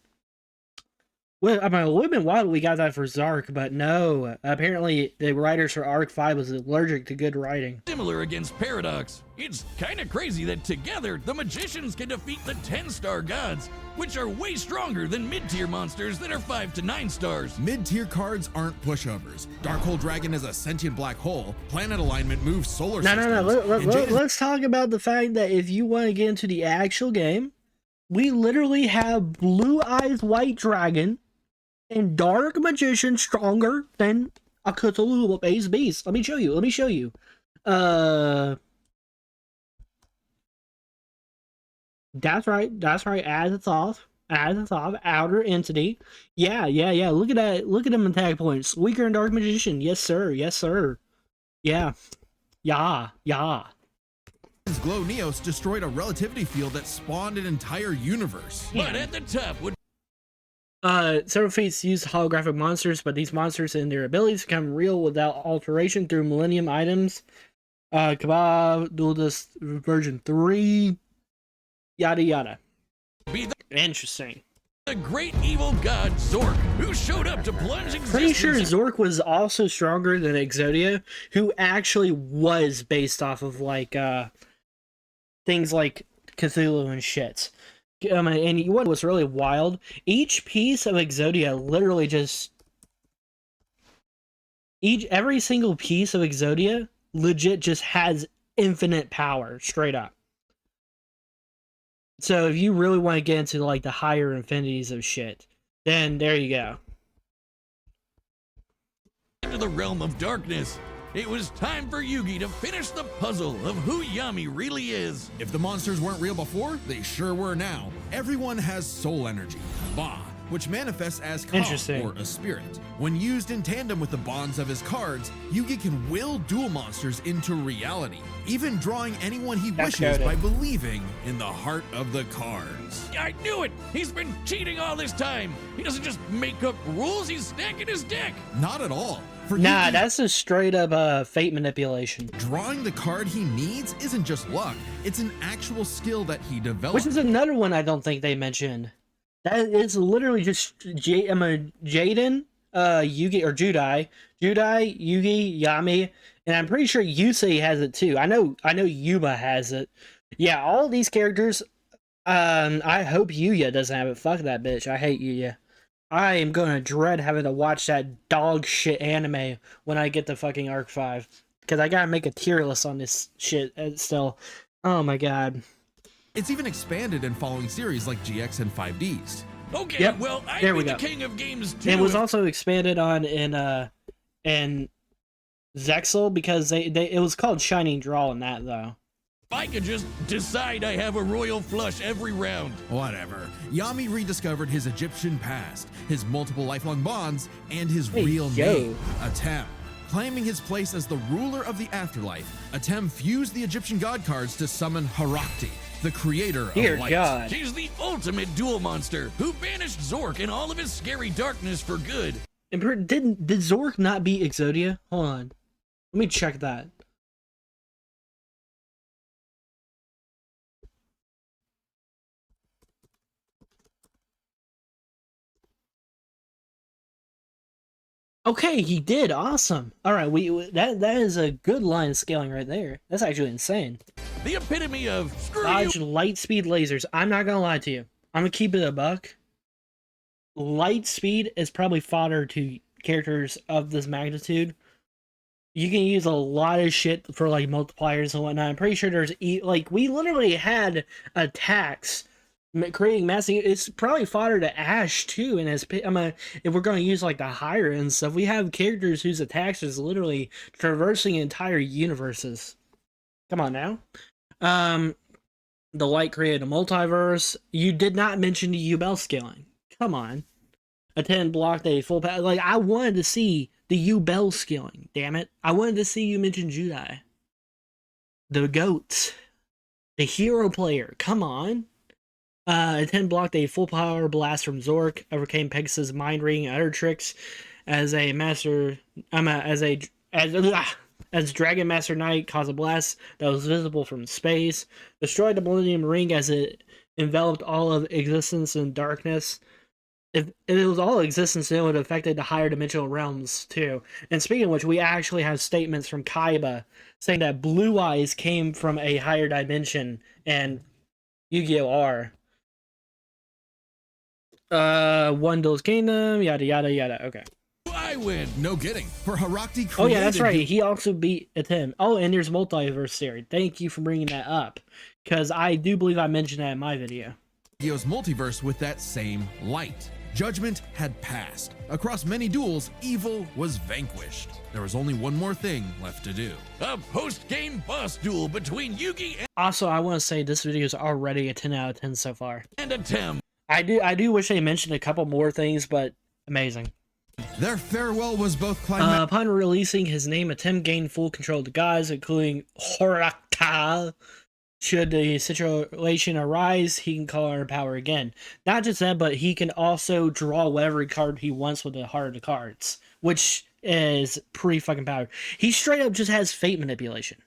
Well, I mean, it would have been wild we got that for Zark, but no. Apparently, the writers for Arc 5 was allergic to good writing. Similar against Paradox. It's kinda crazy that together, the magicians can defeat the 10-star gods, which are way stronger than mid-tier monsters that are 5 to 9 stars. Mid-tier cards aren't pushovers. Darkhole Dragon is a sentient black hole. Planet alignment moves solar No, systems. let's talk about the fact that if you want to get into the actual game, we literally have Blue Eyes White Dragon and Dark Magician stronger than a Cthulhu-based beast. Let me show you. That's right. As it's off. Outer entity. Yeah. Look at that. Look at them attack points. Weaker and Dark Magician. Yes, sir. Yeah. Glow Neos destroyed a relativity field that spawned an entire universe. But at the top would Several feats use holographic monsters, but these monsters and their abilities become real without alteration through Millennium items. Kebab, Duelist version 3, yada yada. be Interesting. the great evil god Zork, who showed up to plunge existence. Pretty sure Zork was also stronger than Exodia, who actually was based off of like things like Cthulhu and shit. And what was really wild, each piece of Exodia literally just every single piece of Exodia legit just has infinite power, straight up. So if you really want to get into like the higher infinities of shit, then there you go. Into the realm of darkness. It was time for Yugi to finish the puzzle of who Yami really is. If the monsters weren't real before, they sure were now. Everyone has soul energy, Ba, which manifests as Ka, Interesting. or a spirit. When used in tandem with the bonds of his cards, Yugi can will dual monsters into reality, even drawing anyone he That's wishes goated. by believing in the heart of the cards. I knew it! He's been cheating all this time! He doesn't just make up rules, he's stacking his deck! Not at all. For Nah, Yugi, that's a straight up fate manipulation. drawing the card he needs isn't just luck, it's an actual skill that he developed. Which is another one I don't think they mentioned. That is literally just Jaden, Yugi, or Judai, Yugi, Yami, and I'm pretty sure Yusei has it too. I know Yuma has it. Yeah, all these characters. I hope Yuya doesn't have it. Fuck that bitch. I hate Yuya. I am gonna dread having to watch that dog shit anime when I get to fucking Arc 5. Because I gotta make a tier list on this shit still. Oh my god. It's even expanded in following series like GX and 5Ds. Okay, Yep, well, there I'm we the go. king of games too. It was also expanded on in Zexel because it was called Shining Draw in that though. If I could just decide I have a royal flush every round. Whatever. Yami rediscovered his Egyptian past, his multiple lifelong bonds, and his Hey, real yo. name, Atem. Claiming his place as the ruler of the afterlife, Atem fused the Egyptian god cards to summon Harakti, the creator Dear of light. God. She's the ultimate duel monster who banished Zork and all of his scary darkness for good. And did Zork not beat Exodia? Hold on. Let me check that. Okay, he did. Awesome. All right, that is a good line of scaling right there. That's actually insane. The epitome of screw Dodge you. light speed lasers. I'm not gonna lie to you. I'm gonna keep it a buck. Light speed is probably fodder to characters of this magnitude. You can use a lot of shit for like multipliers and whatnot. I'm pretty sure there's like we literally had attacks creating massive. It's probably fodder to Ash too. And as if we're going to use like the higher end stuff, we have characters whose attacks is literally traversing entire universes. Come on now. The light created a multiverse. You did not mention the UBell scaling. Come on. A 10 block a full pass. Like, I wanted to see the UBell scaling. Damn it. I wanted to see you mention Judai. The GOAT. The hero player. Come on. A 10 blocked a full power blast from Zork. Overcame Pegasus' mind reading and other tricks. As a master. As Dragon Master Knight caused a blast that was visible from space, destroyed the Millennium Ring as it enveloped all of existence in darkness. if it was all existence, it would have affected the higher dimensional realms too. And speaking of which, we actually have statements from Kaiba saying that Blue Eyes came from a higher dimension and Yu-Gi-Oh! R. Wondle's Kingdom, yada yada yada. Okay. I win. No kidding. For Harakti created Oh yeah, that's right. He also beat Atem. Oh, and there's multiverse theory. Thank you for bringing that up, because I do believe I mentioned that in my video. Yu-Gi-Oh's multiverse with that same light. Judgment had passed. Across many duels, evil was vanquished. There was only one more thing left to do. A post-game boss duel between Yugi Also, I want to say this video is already a 10 out of 10 so far. and Atem. I do wish they mentioned a couple more things, but amazing. Their farewell was both climactic. Upon releasing his name, Atem gained full control of the gods, including Horaka. Should the situation arise, he can call her power again. Not just that, but he can also draw whatever card he wants with the heart of the cards, which is pretty fucking powerful. He straight up just has fate manipulation.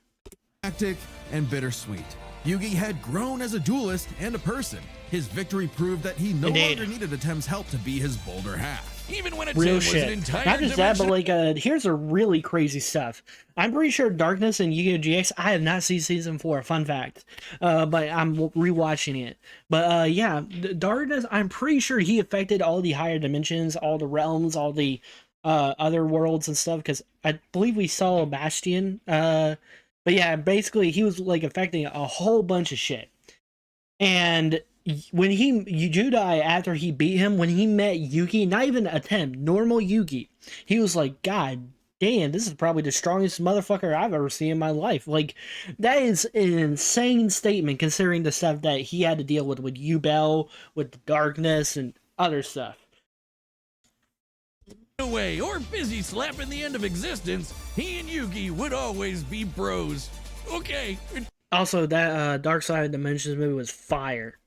And bittersweet. Yugi had grown as a duelist and a person. His victory proved that he no Indeed. longer needed Atem's help to be his bolder half. Even when Atem Real was an shit. entire Not just that, but dimension- like, here's a really crazy stuff. I'm pretty sure Darkness and Yu-Gi-Oh! GX, I have not seen season 4, fun fact. But I'm rewatching it. But yeah, Darkness, I'm pretty sure he affected all the higher dimensions, all the realms, all the other worlds and stuff, because I believe we saw Bastion. But yeah, basically he was like affecting a whole bunch of shit. And when Judai, after he beat him, when he met Yugi, not even Atem, normal Yugi, he was like, God damn, this is probably the strongest motherfucker I've ever seen in my life. Like, that is an insane statement considering the stuff that he had to deal with Yubel, with the darkness, and other stuff. away or busy slapping the end of existence, he and Yugi would always be bros. Okay, Also, that Dark Side of Dimensions movie was fire.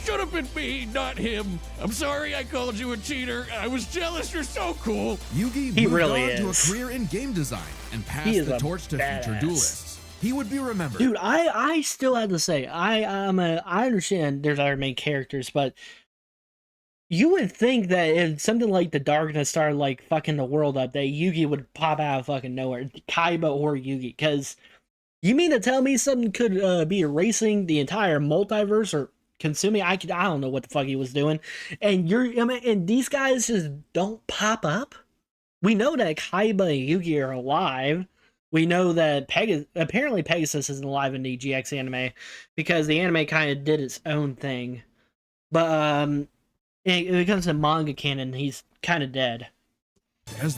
should have been me, not him. I'm sorry I called you a cheater. I was jealous. You're so cool. Yugi He moved really on to a is. career in game design and He passed is the a torch to future badass. duelists. He would be remembered. Dude, I still have to say, I understand there's other main characters, but you would think that if something like the Darkness started like fucking the world up, that Yugi would pop out of fucking nowhere, Kaiba or Yugi. Because you mean to tell me something could be erasing the entire multiverse or consuming? I don't know what the fuck he was doing, and and these guys just don't pop up. We know that Kaiba and Yugi are alive. We know that apparently Pegasus isn't alive in the GX anime because the anime kind of did its own thing. But when it comes to manga canon, he's kind of dead.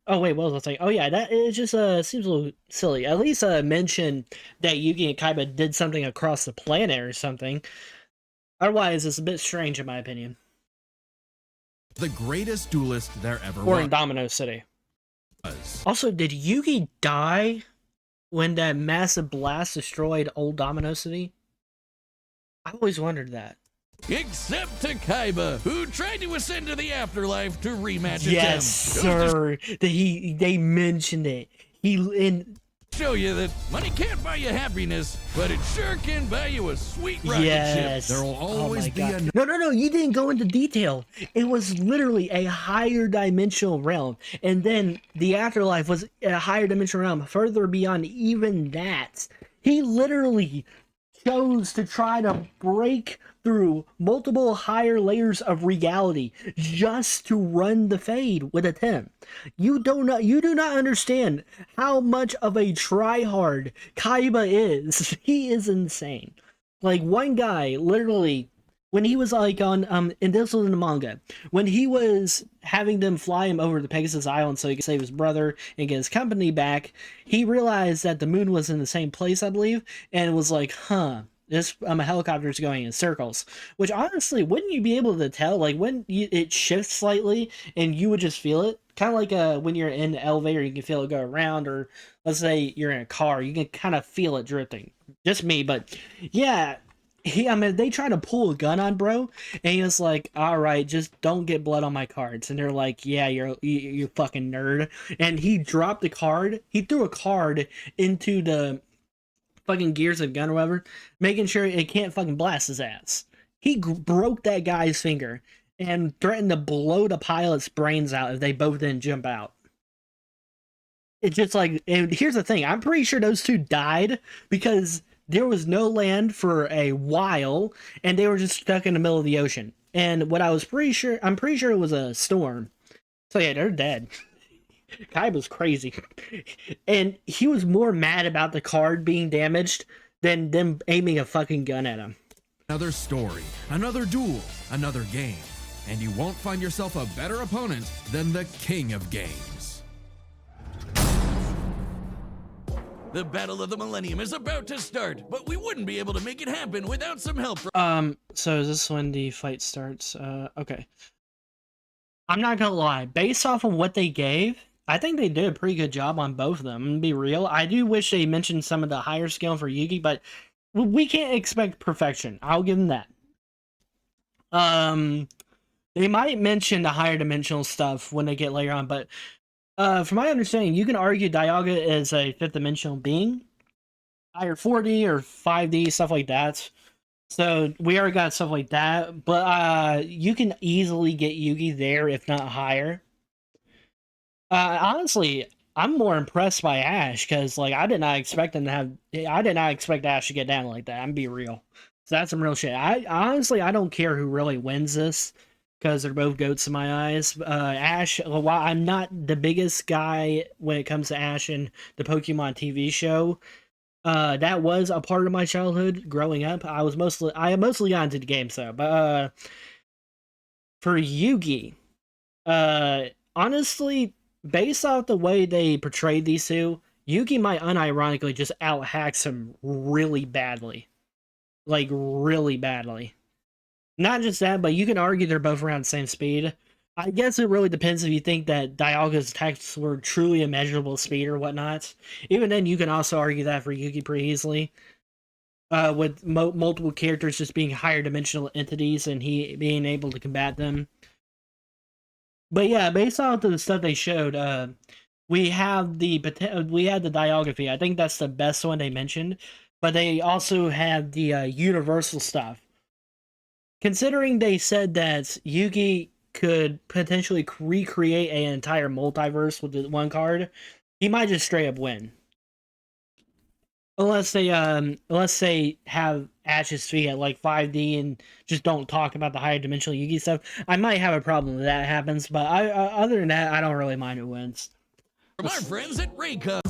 Oh wait, what was I saying? Oh yeah, that it just seems a little silly. At least mention that Yugi and Kaiba did something across the planet or something. Otherwise, it's a bit strange in my opinion. The greatest duelist there ever Or in Domino City. was. Also, did Yugi die when that massive blast destroyed old Domino City? I always wondered that. Except to Kaiba, who tried to ascend to the afterlife to rematch Yes, Atem. Goes sir. They mentioned it. To show you that money can't buy you happiness, but it sure can buy you a sweet rocket yes. ship. There will always be a No. You didn't go into detail. It was literally a higher dimensional realm, and then the afterlife was a higher dimensional realm, further beyond even that. He literally chose to try to break through multiple higher layers of reality just to run the fade with Atem. You do not understand how much of a tryhard Kaiba is. He is insane. Like, one guy literally, when he was like on and this was in the manga, when he was having them fly him over to Pegasus Island so he could save his brother and get his company back, he realized that the moon was in the same place, I believe, and was like, this helicopter is going in circles. Which honestly, wouldn't you be able to tell? Like, when it shifts slightly and you would just feel it? Kind of like when you're in the elevator, you can feel it go around, or let's say you're in a car, you can kind of feel it drifting. Just me, but yeah. They tried to pull a gun on bro, and he was like, all right, just don't get blood on my cards. And they're like, yeah, you fucking nerd. And he dropped the card. He threw a card into the fucking gears of gun or whatever, making sure it can't fucking blast his ass. He broke that guy's finger. and threatened to blow the pilot's brains out if they both didn't jump out. It's just like, and here's the thing, I'm pretty sure those two died because there was no land for a while and they were just stuck in the middle of the ocean. And what I'm pretty sure it was a storm. So yeah, they're dead. Kai was crazy. And he was more mad about the card being damaged than them aiming a fucking gun at him. Another story, another duel, another game. And you won't find yourself a better opponent than the king of games. The Battle of the Millennium is about to start, but we wouldn't be able to make it happen without some help from... So is this when the fight starts? Okay. I'm not gonna lie, based off of what they gave, I think they did a pretty good job on both of them, to be real. I do wish they mentioned some of the higher skill for Yugi, but we can't expect perfection. I'll give them that. They might mention the higher dimensional stuff when they get later on, but from my understanding, you can argue Dialga is a fifth dimensional being, either 4D or 5D, stuff like that. So we already got stuff like that, but you can easily get Yugi there, if not higher. Honestly, I'm more impressed by Ash because, like, I did not expect Ash to get down like that. I'm be real. So that's some real shit. I don't care who really wins this because they're both goats in my eyes. Ash, while I'm not the biggest guy when it comes to Ash and the Pokemon TV show, that was a part of my childhood growing up. I mostly got into the game, so, but for Yugi, honestly, based off the way they portrayed these two, Yugi might unironically just out-hacks him really badly. Like, really badly. Not just that, but you can argue they're both around the same speed. I guess it really depends if you think that Dialga's attacks were truly immeasurable speed or whatnot. Even then, you can also argue that for Yugi pretty easily. With multiple characters just being higher dimensional entities and he being able to combat them. But yeah, based on the stuff they showed, we had the Dialga. I think that's the best one they mentioned. But they also had the universal stuff. Considering they said that Yugi could potentially recreate an entire multiverse with the one card, he might just straight up win. Unless they have Ash's feet at like 5D and just don't talk about the higher dimensional Yugi stuff, I might have a problem if that happens. But other than that, I don't really mind who wins. From our friends at Raycon,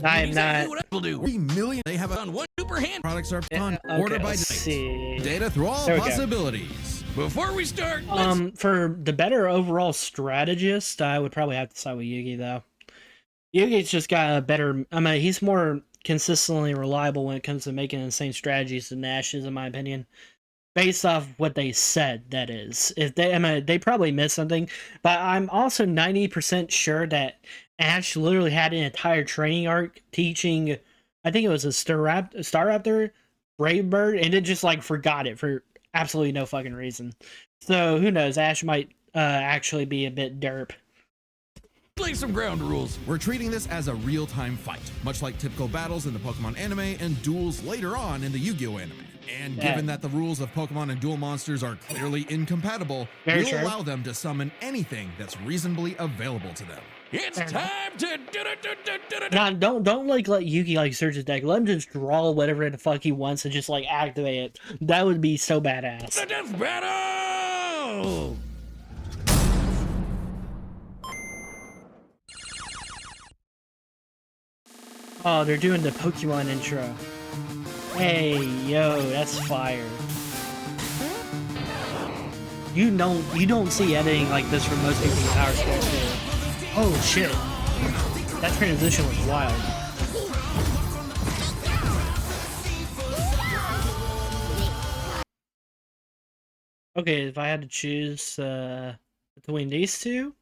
I am not. What will do. 3 million. They have On one super hand. products are on Okay, order by let's date. see. Data through all There we go. possibilities. Before we start, For the better overall strategist, I would probably have to side with Yugi though. Yugi's just got a better. I mean, he's more consistently reliable when it comes to making insane strategies than Ash is, in my opinion. Based off what they said, that is. If they, I mean, they probably missed something, but I'm also 90% sure that Ash literally had an entire training arc teaching. I think it was a Staraptor, Brave Bird, and it just like forgot it for absolutely no fucking reason. So who knows? Ash might actually be a bit derp. play some ground rules. We're treating this as a real-time fight, much like typical battles in the Pokemon anime and duels later on in the Yu-Gi-Oh anime. And given that the rules of Pokemon and duel monsters are clearly incompatible, Very we'll true. allow them to summon anything that's reasonably available to them. It's time to Nah, don't like let Yugi like search his deck. Let him just draw whatever the fuck he wants and just like activate it. That would be so badass. the death battle. Oh, they're doing the Pokemon intro. Hey, yo, that's fire. You don't see editing like this from most people's Power Square too. Oh shit. That transition was wild. Okay, if I had to choose between these two,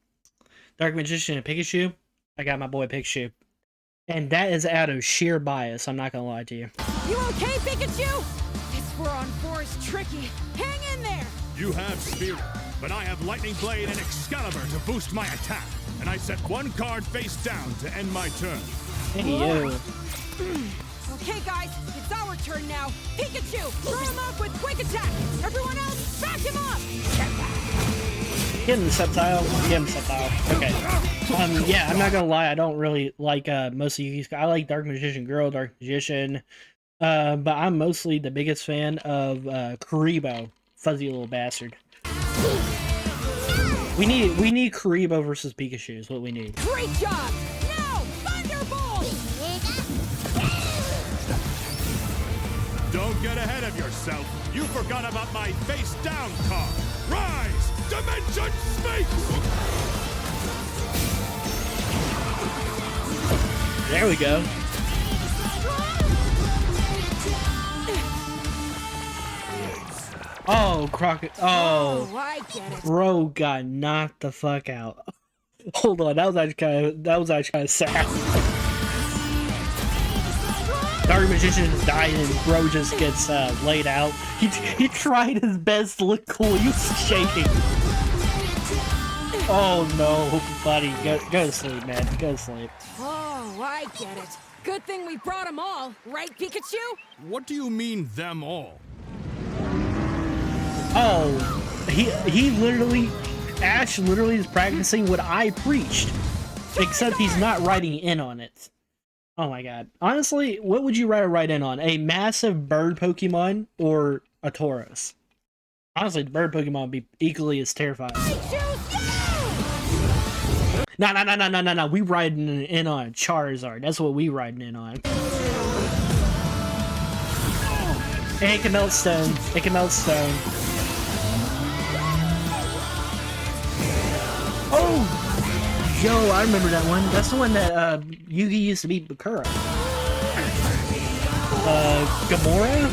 Dark Magician and Pikachu, I got my boy Pikachu. And that is out of sheer bias, I'm not gonna lie to you. You okay, Pikachu? This 4-on-4 is tricky. Hang in there! You have Spirit, but I have Lightning Blade and Excalibur to boost my attack, and I set one card face down to end my turn. Hey, yo. Okay, guys, it's our turn now. Pikachu, throw him off with Quick Attack! Everyone else, back him up! Get him, Sceptile. Get him, Sceptile. Okay. Yeah, I'm not gonna lie, I don't really like most of Yugi's. I like Dark Magician Girl, Dark Magician. But I'm mostly the biggest fan of Kuribo. Fuzzy little bastard. We need Kuribo versus Pikachu is what we need. Great job! Now, Thunderbolt! Don't get ahead of yourself. You forgot about my face down card. Rise! Dimension Sphinx! There we go. Oh, Crockett. Oh, I get it. bro got knocked the fuck out. Hold on, that was actually kind of sad. Dark Magician is dying and bro just gets laid out. He tried his best to look cool. He was shaking. Oh no, buddy, go to sleep, man. Go to sleep. Oh, I get it. Good thing we brought them all, right, Pikachu? What do you mean, them all? Oh, he literally, Ash literally is practicing what I preached, except he's not writing in on it. Oh my god. Honestly, what would you rather write in on? A massive bird Pokemon or a Tauros? Honestly, the bird Pokemon would be equally as terrifying. I choose you! No. We riding in on Charizard. That's what we riding in on. And it can melt stone. It can melt stone. Oh! Yo, I remember that one. That's the one that Yugi used to beat Bakura. Gamora?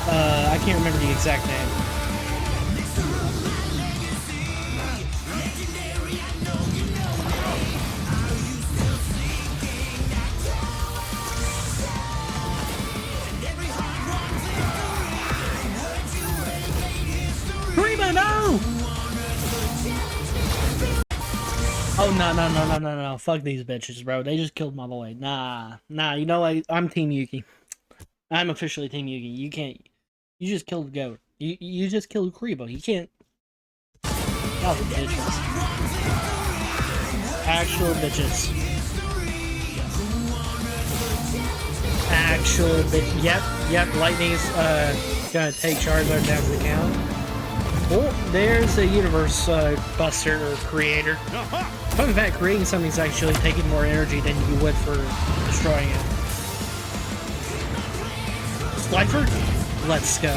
I can't remember the exact name. Prima, no! Oh, no. Fuck these bitches, bro. They just killed my boy. Nah. You know what? I'm Team Yugi. I'm officially Team Yugi. You can't... You just killed the goat. You just killed Kuribo. You can't... Y'all bitches. Actual bitches. Actual bitch. Yep. Lightning's, gonna take Charizard down to the count. Oh, there's a universe buster or creator. Fun fact, creating something's actually taking more energy than you would for destroying it. Slifer? Let's go.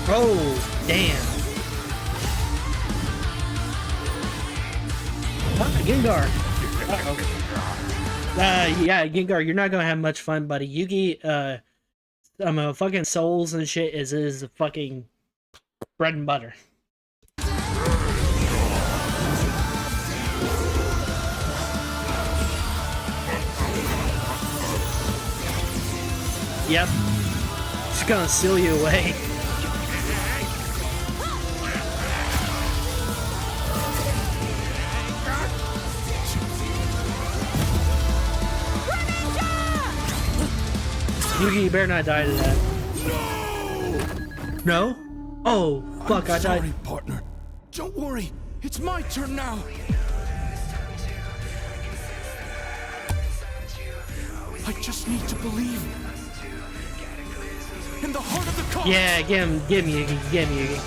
Oh, damn. Gengar. Uh-oh. Yeah, Gengar, you're not gonna have much fun, buddy. Yugi, fucking souls and shit is his fucking bread and butter. Yep. It's gonna seal you away. Yugi, you better not die to that. No? Oh, fuck, I died. Sorry, partner. Don't worry. It's my turn now. I just need to believe. In the heart of the cause. Yeah, get him, Yugi, get him, Yugi.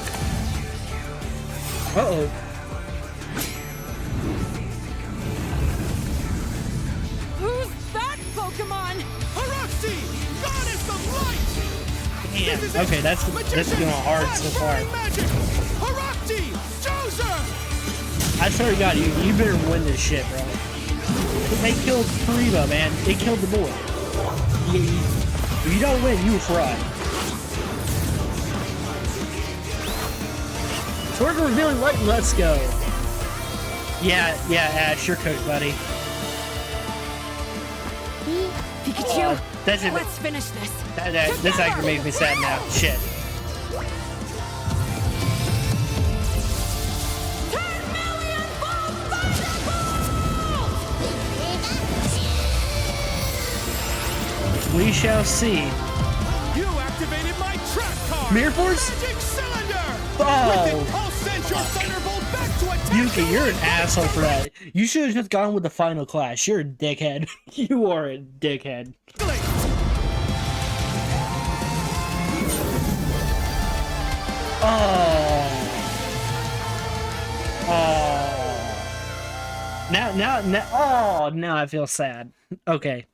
Uh-oh. Who's that Pokemon? Araxi! Goddess of light! Damn, okay, that's going hard so far. Araxi! Joser! I swear to God, you better win this shit, bro. They killed Kuribo, man. They killed the boy. If you don't win, you fraud. Sword revealing light, let's go. Yeah, Ash, you're cooked, buddy. Pikachu, That's it. let's finish this. This actually makes me sad now. Shit. 10 million volt thunderbolt! We shall see. You activated my trap card! Mirror Force? Magic Cylinder! Oh. With it, I'll send your Thunderbolt back to attack Yuki, you're an asshole for that. You should have just gone with the final clash. You're a dickhead. You are a dickhead. Oh. Oh. Now I feel sad. Okay.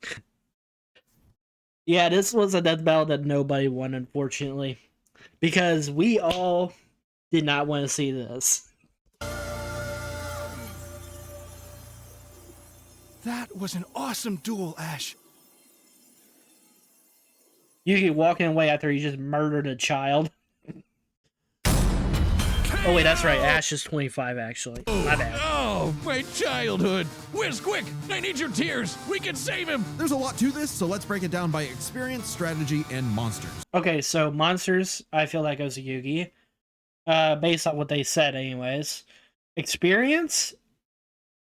Yeah, this was a death battle that nobody won, unfortunately. Because we all did not want to see this. That was an awesome duel, Ash. Yugi walking away after he just murdered a child. Oh wait, that's right. Ash is 25 actually. My bad. Oh, my childhood. Whiz, quick. I need your tears. We can save him. There's a lot to this, so let's break it down by experience, strategy, and monsters. Okay, so monsters, I feel that goes to Yugi. Based on what they said anyways. Experience,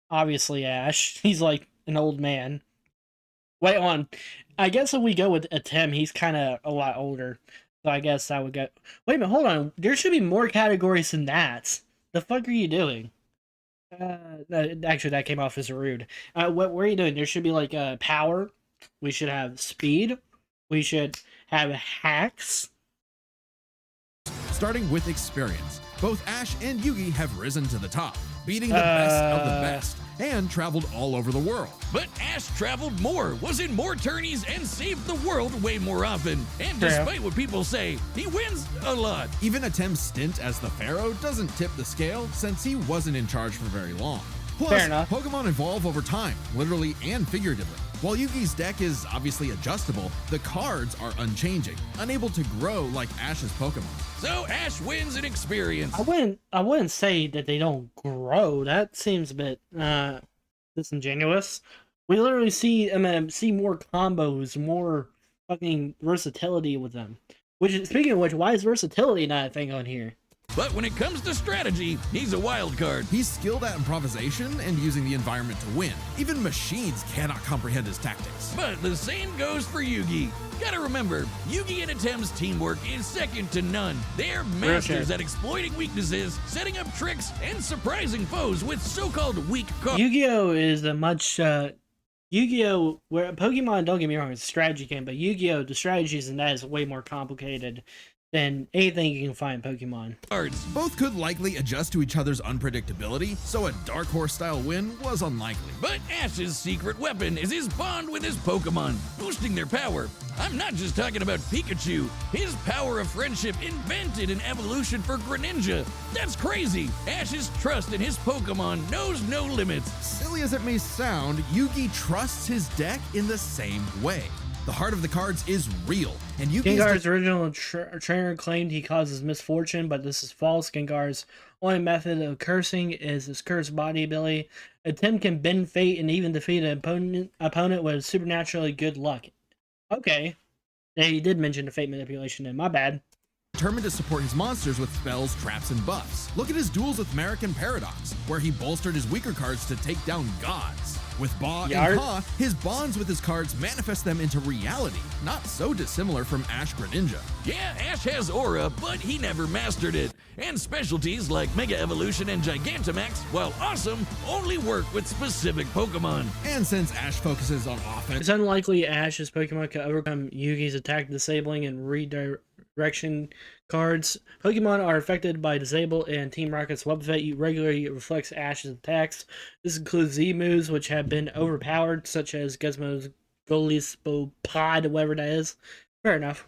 obviously Ash. He's like an old man. Wait on. I guess if we go with Atem, he's kind of a lot older. So I guess that would go. Wait a minute, hold on. There should be more categories than that. The fuck are you doing? Actually, that came off as rude. What are you doing? There should be like power. We should have speed. We should have hacks. Starting with experience, both Ash and Yugi have risen to the top, beating the best of the best, and traveled all over the world. But Ash traveled more, was in more tourneys, and saved the world way more often. And despite what people say, he wins a lot. Even Atem's stint as the Pharaoh doesn't tip the scale since he wasn't in charge for very long. Plus, Fair enough. Pokemon evolve over time, literally and figuratively. While Yugi's deck is obviously adjustable, the cards are unchanging, unable to grow like Ash's Pokemon. So Ash wins in experience. I wouldn't say that they don't grow. That seems a bit disingenuous. We literally see more combos, more fucking versatility with them. Which is, speaking of which, why is versatility not a thing on here? But when it comes to strategy, he's a wild card. He's skilled at improvisation and using the environment to win. Even machines cannot comprehend his tactics. But the same goes for Yugi. Gotta remember, Yugi and Atem's teamwork is second to none. They're masters at exploiting weaknesses, setting up tricks, and surprising foes with so-called weak cards. Yu-Gi-Oh! Is a much Yu-Gi-Oh! Where Pokemon, don't get me wrong, it's a strategy game, but Yu-Gi-Oh! The strategies in that is way more complicated than anything you can find in Pokemon. Both could likely adjust to each other's unpredictability, so a Dark Horse style win was unlikely. But Ash's secret weapon is his bond with his Pokemon, boosting their power. I'm not just talking about Pikachu. His power of friendship invented an evolution for Greninja. That's crazy. Ash's trust in his Pokemon knows no limits. Silly as it may sound, Yugi trusts his deck in the same way. The heart of the cards is real, and Yugi's Gengar's original trainer claimed he causes misfortune, but this is false. Gengar's only method of cursing is his cursed body ability. Atem can bend fate and even defeat an opponent with supernaturally good luck. Okay. Yeah, he did mention the fate manipulation in my bad. determined to support his monsters with spells, traps, and buffs. Look at his duels with Merrick and Paradox, where he bolstered his weaker cards to take down gods. With Ba and Ka, his bonds with his cards manifest them into reality, not so dissimilar from Ash Greninja. Yeah, Ash has aura, but he never mastered it. And specialties like Mega Evolution and Gigantamax, while awesome, only work with specific Pokemon. And since Ash focuses on offense, it's unlikely Ash's Pokemon could overcome Yugi's attack disabling and redirection cards. Pokemon are affected by disable, and Team Rocket's web effect regularly reflects Ash's attacks. This includes Z moves, which have been overpowered, such as Gizmo's Golispo Pod, whatever that is. Fair enough.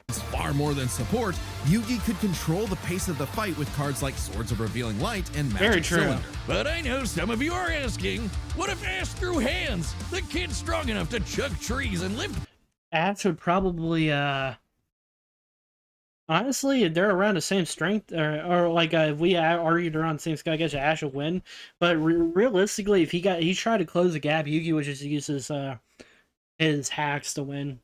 Far more than support, Yugi could control the pace of the fight with cards like Swords of Revealing Light and Magic Cylinder. But I know some of you are asking, what if Ash threw hands? The kid's strong enough to chuck trees and lift. Ash would probably, honestly, if they're around the same strength, or like if we argued around the same scale, I guess Ash would win. But realistically, if he tried to close the gap, Yugi would just use his hacks to win.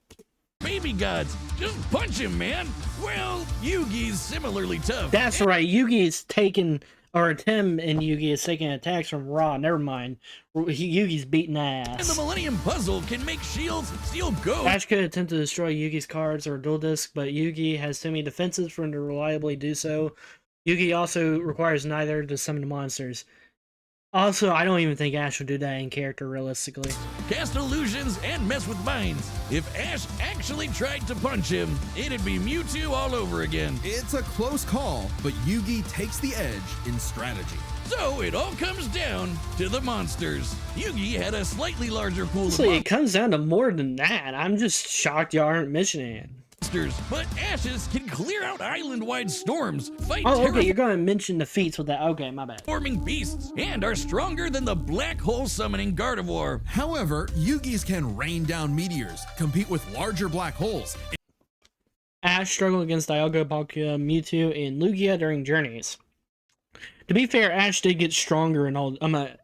Baby gods, just punch him, man. Well, Yugi's similarly tough. That's right. Yugi's taken Or Tim and Yugi is taking attacks from Ra. Never mind. Yugi's beating And the ass. Millennium Puzzle can make shields steal ghosts. Ash could attempt to destroy Yugi's cards or dual disc, but Yugi has too many defenses for him to reliably do so. Yugi also requires neither to summon monsters. Also, I don't even think Ash would do that in character realistically. Cast illusions and mess with minds. If Ash actually tried to punch him, it'd be Mewtwo all over again. It's a close call, but Yugi takes the edge in strategy. So it all comes down to the monsters. Yugi had a slightly larger pool of Honestly, it comes down to more than that. I'm just shocked y'all aren't mentioning it. monsters, but Ashes can clear out island-wide storms, fight Oh, okay, you're going to mention the feats with that. Okay, my bad. terraforming beasts, and are stronger than the black hole summoning Gardevoir. However, Yugi's can rain down meteors, compete with larger black holes, Ash struggled against Dialga, Palkia, Mewtwo, and Lugia during journeys. To be fair, Ash did get stronger in all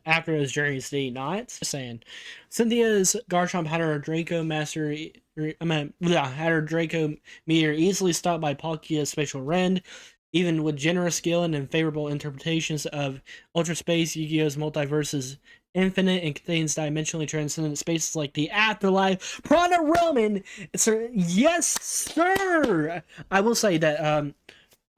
after his journeys, did he not? Just saying. Cynthia's Garchomp had her Draco Master had her Draco Meteor easily stopped by Palkia's Spatial Rend. Even with generous skill and favorable interpretations of Ultra Space, Yu-Gi-Oh's multiverse is infinite and contains dimensionally transcendent spaces like the afterlife. Prana Realm, sir, yes, sir. I will say that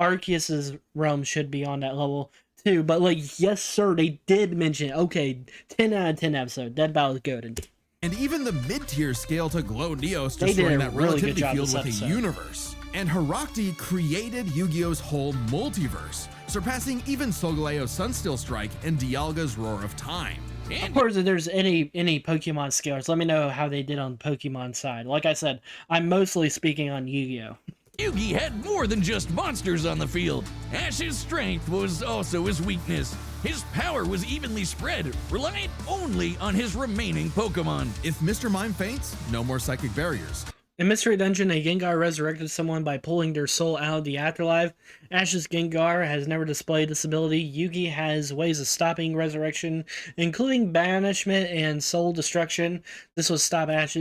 Arceus's realm should be on that level too, but like, yes, sir, they did mention it. Okay, 10 out of 10 episode. Dead Battle is good. and even the mid-tier scale to Glow Neos, They did destroying a that really good relativity job field this with episode. a universe. And Herakti created Yu-Gi-Oh's whole multiverse, surpassing even Solgaleo's Sunsteel Strike and Dialga's Roar of Time. Of course, if there's any Pokemon scalers, let me know how they did on Pokemon side. Like I said, I'm mostly speaking on Yu-Gi-Oh. Yugi had more than just monsters on the field. Ash's strength was also his weakness. His power was evenly spread, reliant only on his remaining Pokemon. If Mr. Mime faints, no more psychic barriers. In Mystery Dungeon, a Gengar resurrected someone by pulling their soul out of the afterlife. Ash's Gengar has never displayed this ability. Yugi has ways of stopping resurrection, including banishment and soul destruction. This will stop Ash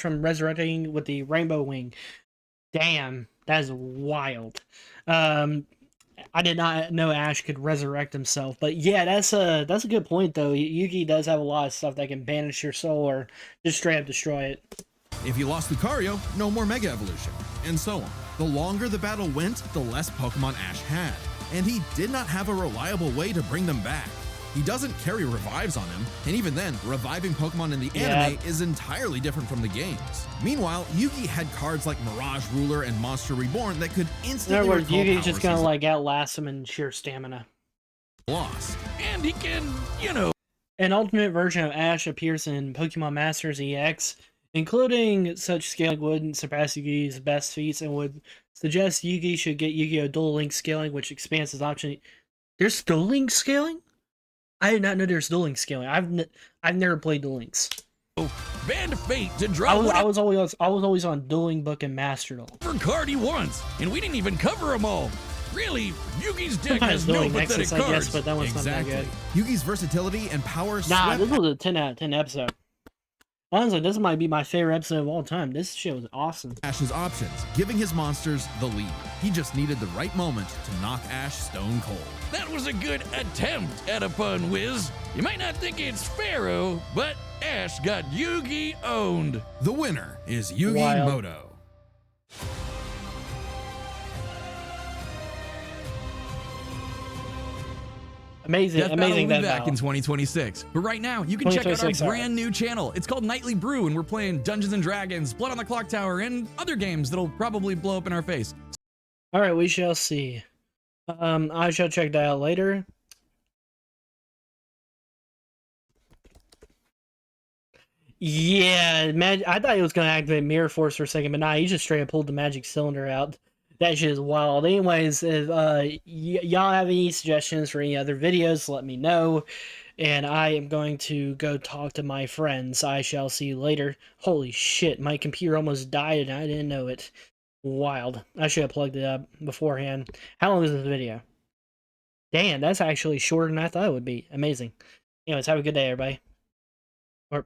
from resurrecting with the Rainbow Wing. Damn, that is wild. I did not know Ash could resurrect himself, but yeah, that's a good point though. Yugi does have a lot of stuff that can banish your soul or just straight up destroy it. If you lost Lucario, no more Mega Evolution, and so on. The longer the battle went, the less Pokemon Ash had, and he did not have a reliable way to bring them back. He doesn't carry revives on him, and even then, reviving Pokemon in the anime is entirely different from the games. Meanwhile, Yugi had cards like Mirage Ruler and Monster Reborn that could In instantly other words, recall Yugi's powers just gonna he's like outlast him in sheer stamina. lost. And he can, An ultimate version of Ash appears in Pokemon Masters EX, including such scaling would surpass Yugi's best feats and would suggest Yugi should get Yu-Gi-Oh! Dual Link scaling, which expands his option. There's Dual Link scaling? I did not know there's Dual Link scaling. I've never played Dual Links. banned Fate to draw I was always on Dual Link Book and Master Duel. whatever card he wants, and we didn't even cover them all. Really, Yugi's deck Sometimes has no Dueling pathetic Nexus, I cards. guess, but that one's Exactly. not that good. Yugi's versatility and power Nah, swept this was a 10 out of 10 episode. Honestly, this might be my favorite episode of all time. This shit was awesome. Ash's options, giving his monsters the lead. He just needed the right moment to knock Ash stone cold. That was a good attempt at a pun, Wiz. You might not think it's Pharaoh, but Ash got Yugi owned. The winner is Yugi Wild. Moto. Amazing, Death Battle amazing will be Death back Battle. in 2026. But right now, you can check out our 2026, alright. brand new channel. It's called Nightly Brew, and we're playing Dungeons and Dragons, Blood on the Clock Tower, and other games that'll probably blow up in our face. All right, we shall see. I shall check that out later. Yeah, I thought he was gonna activate Mirror Force for a second, but nah, he just straight up pulled the magic cylinder out. That shit is wild. Anyways, if y'all have any suggestions for any other videos, let me know. And I am going to go talk to my friends. I shall see you later. Holy shit, my computer almost died and I didn't know it. Wild. I should have plugged it up beforehand. How long is this video? Damn, that's actually shorter than I thought it would be. Amazing. Anyways, have a good day, everybody. Or,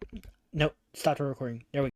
nope, stop the recording. There we go.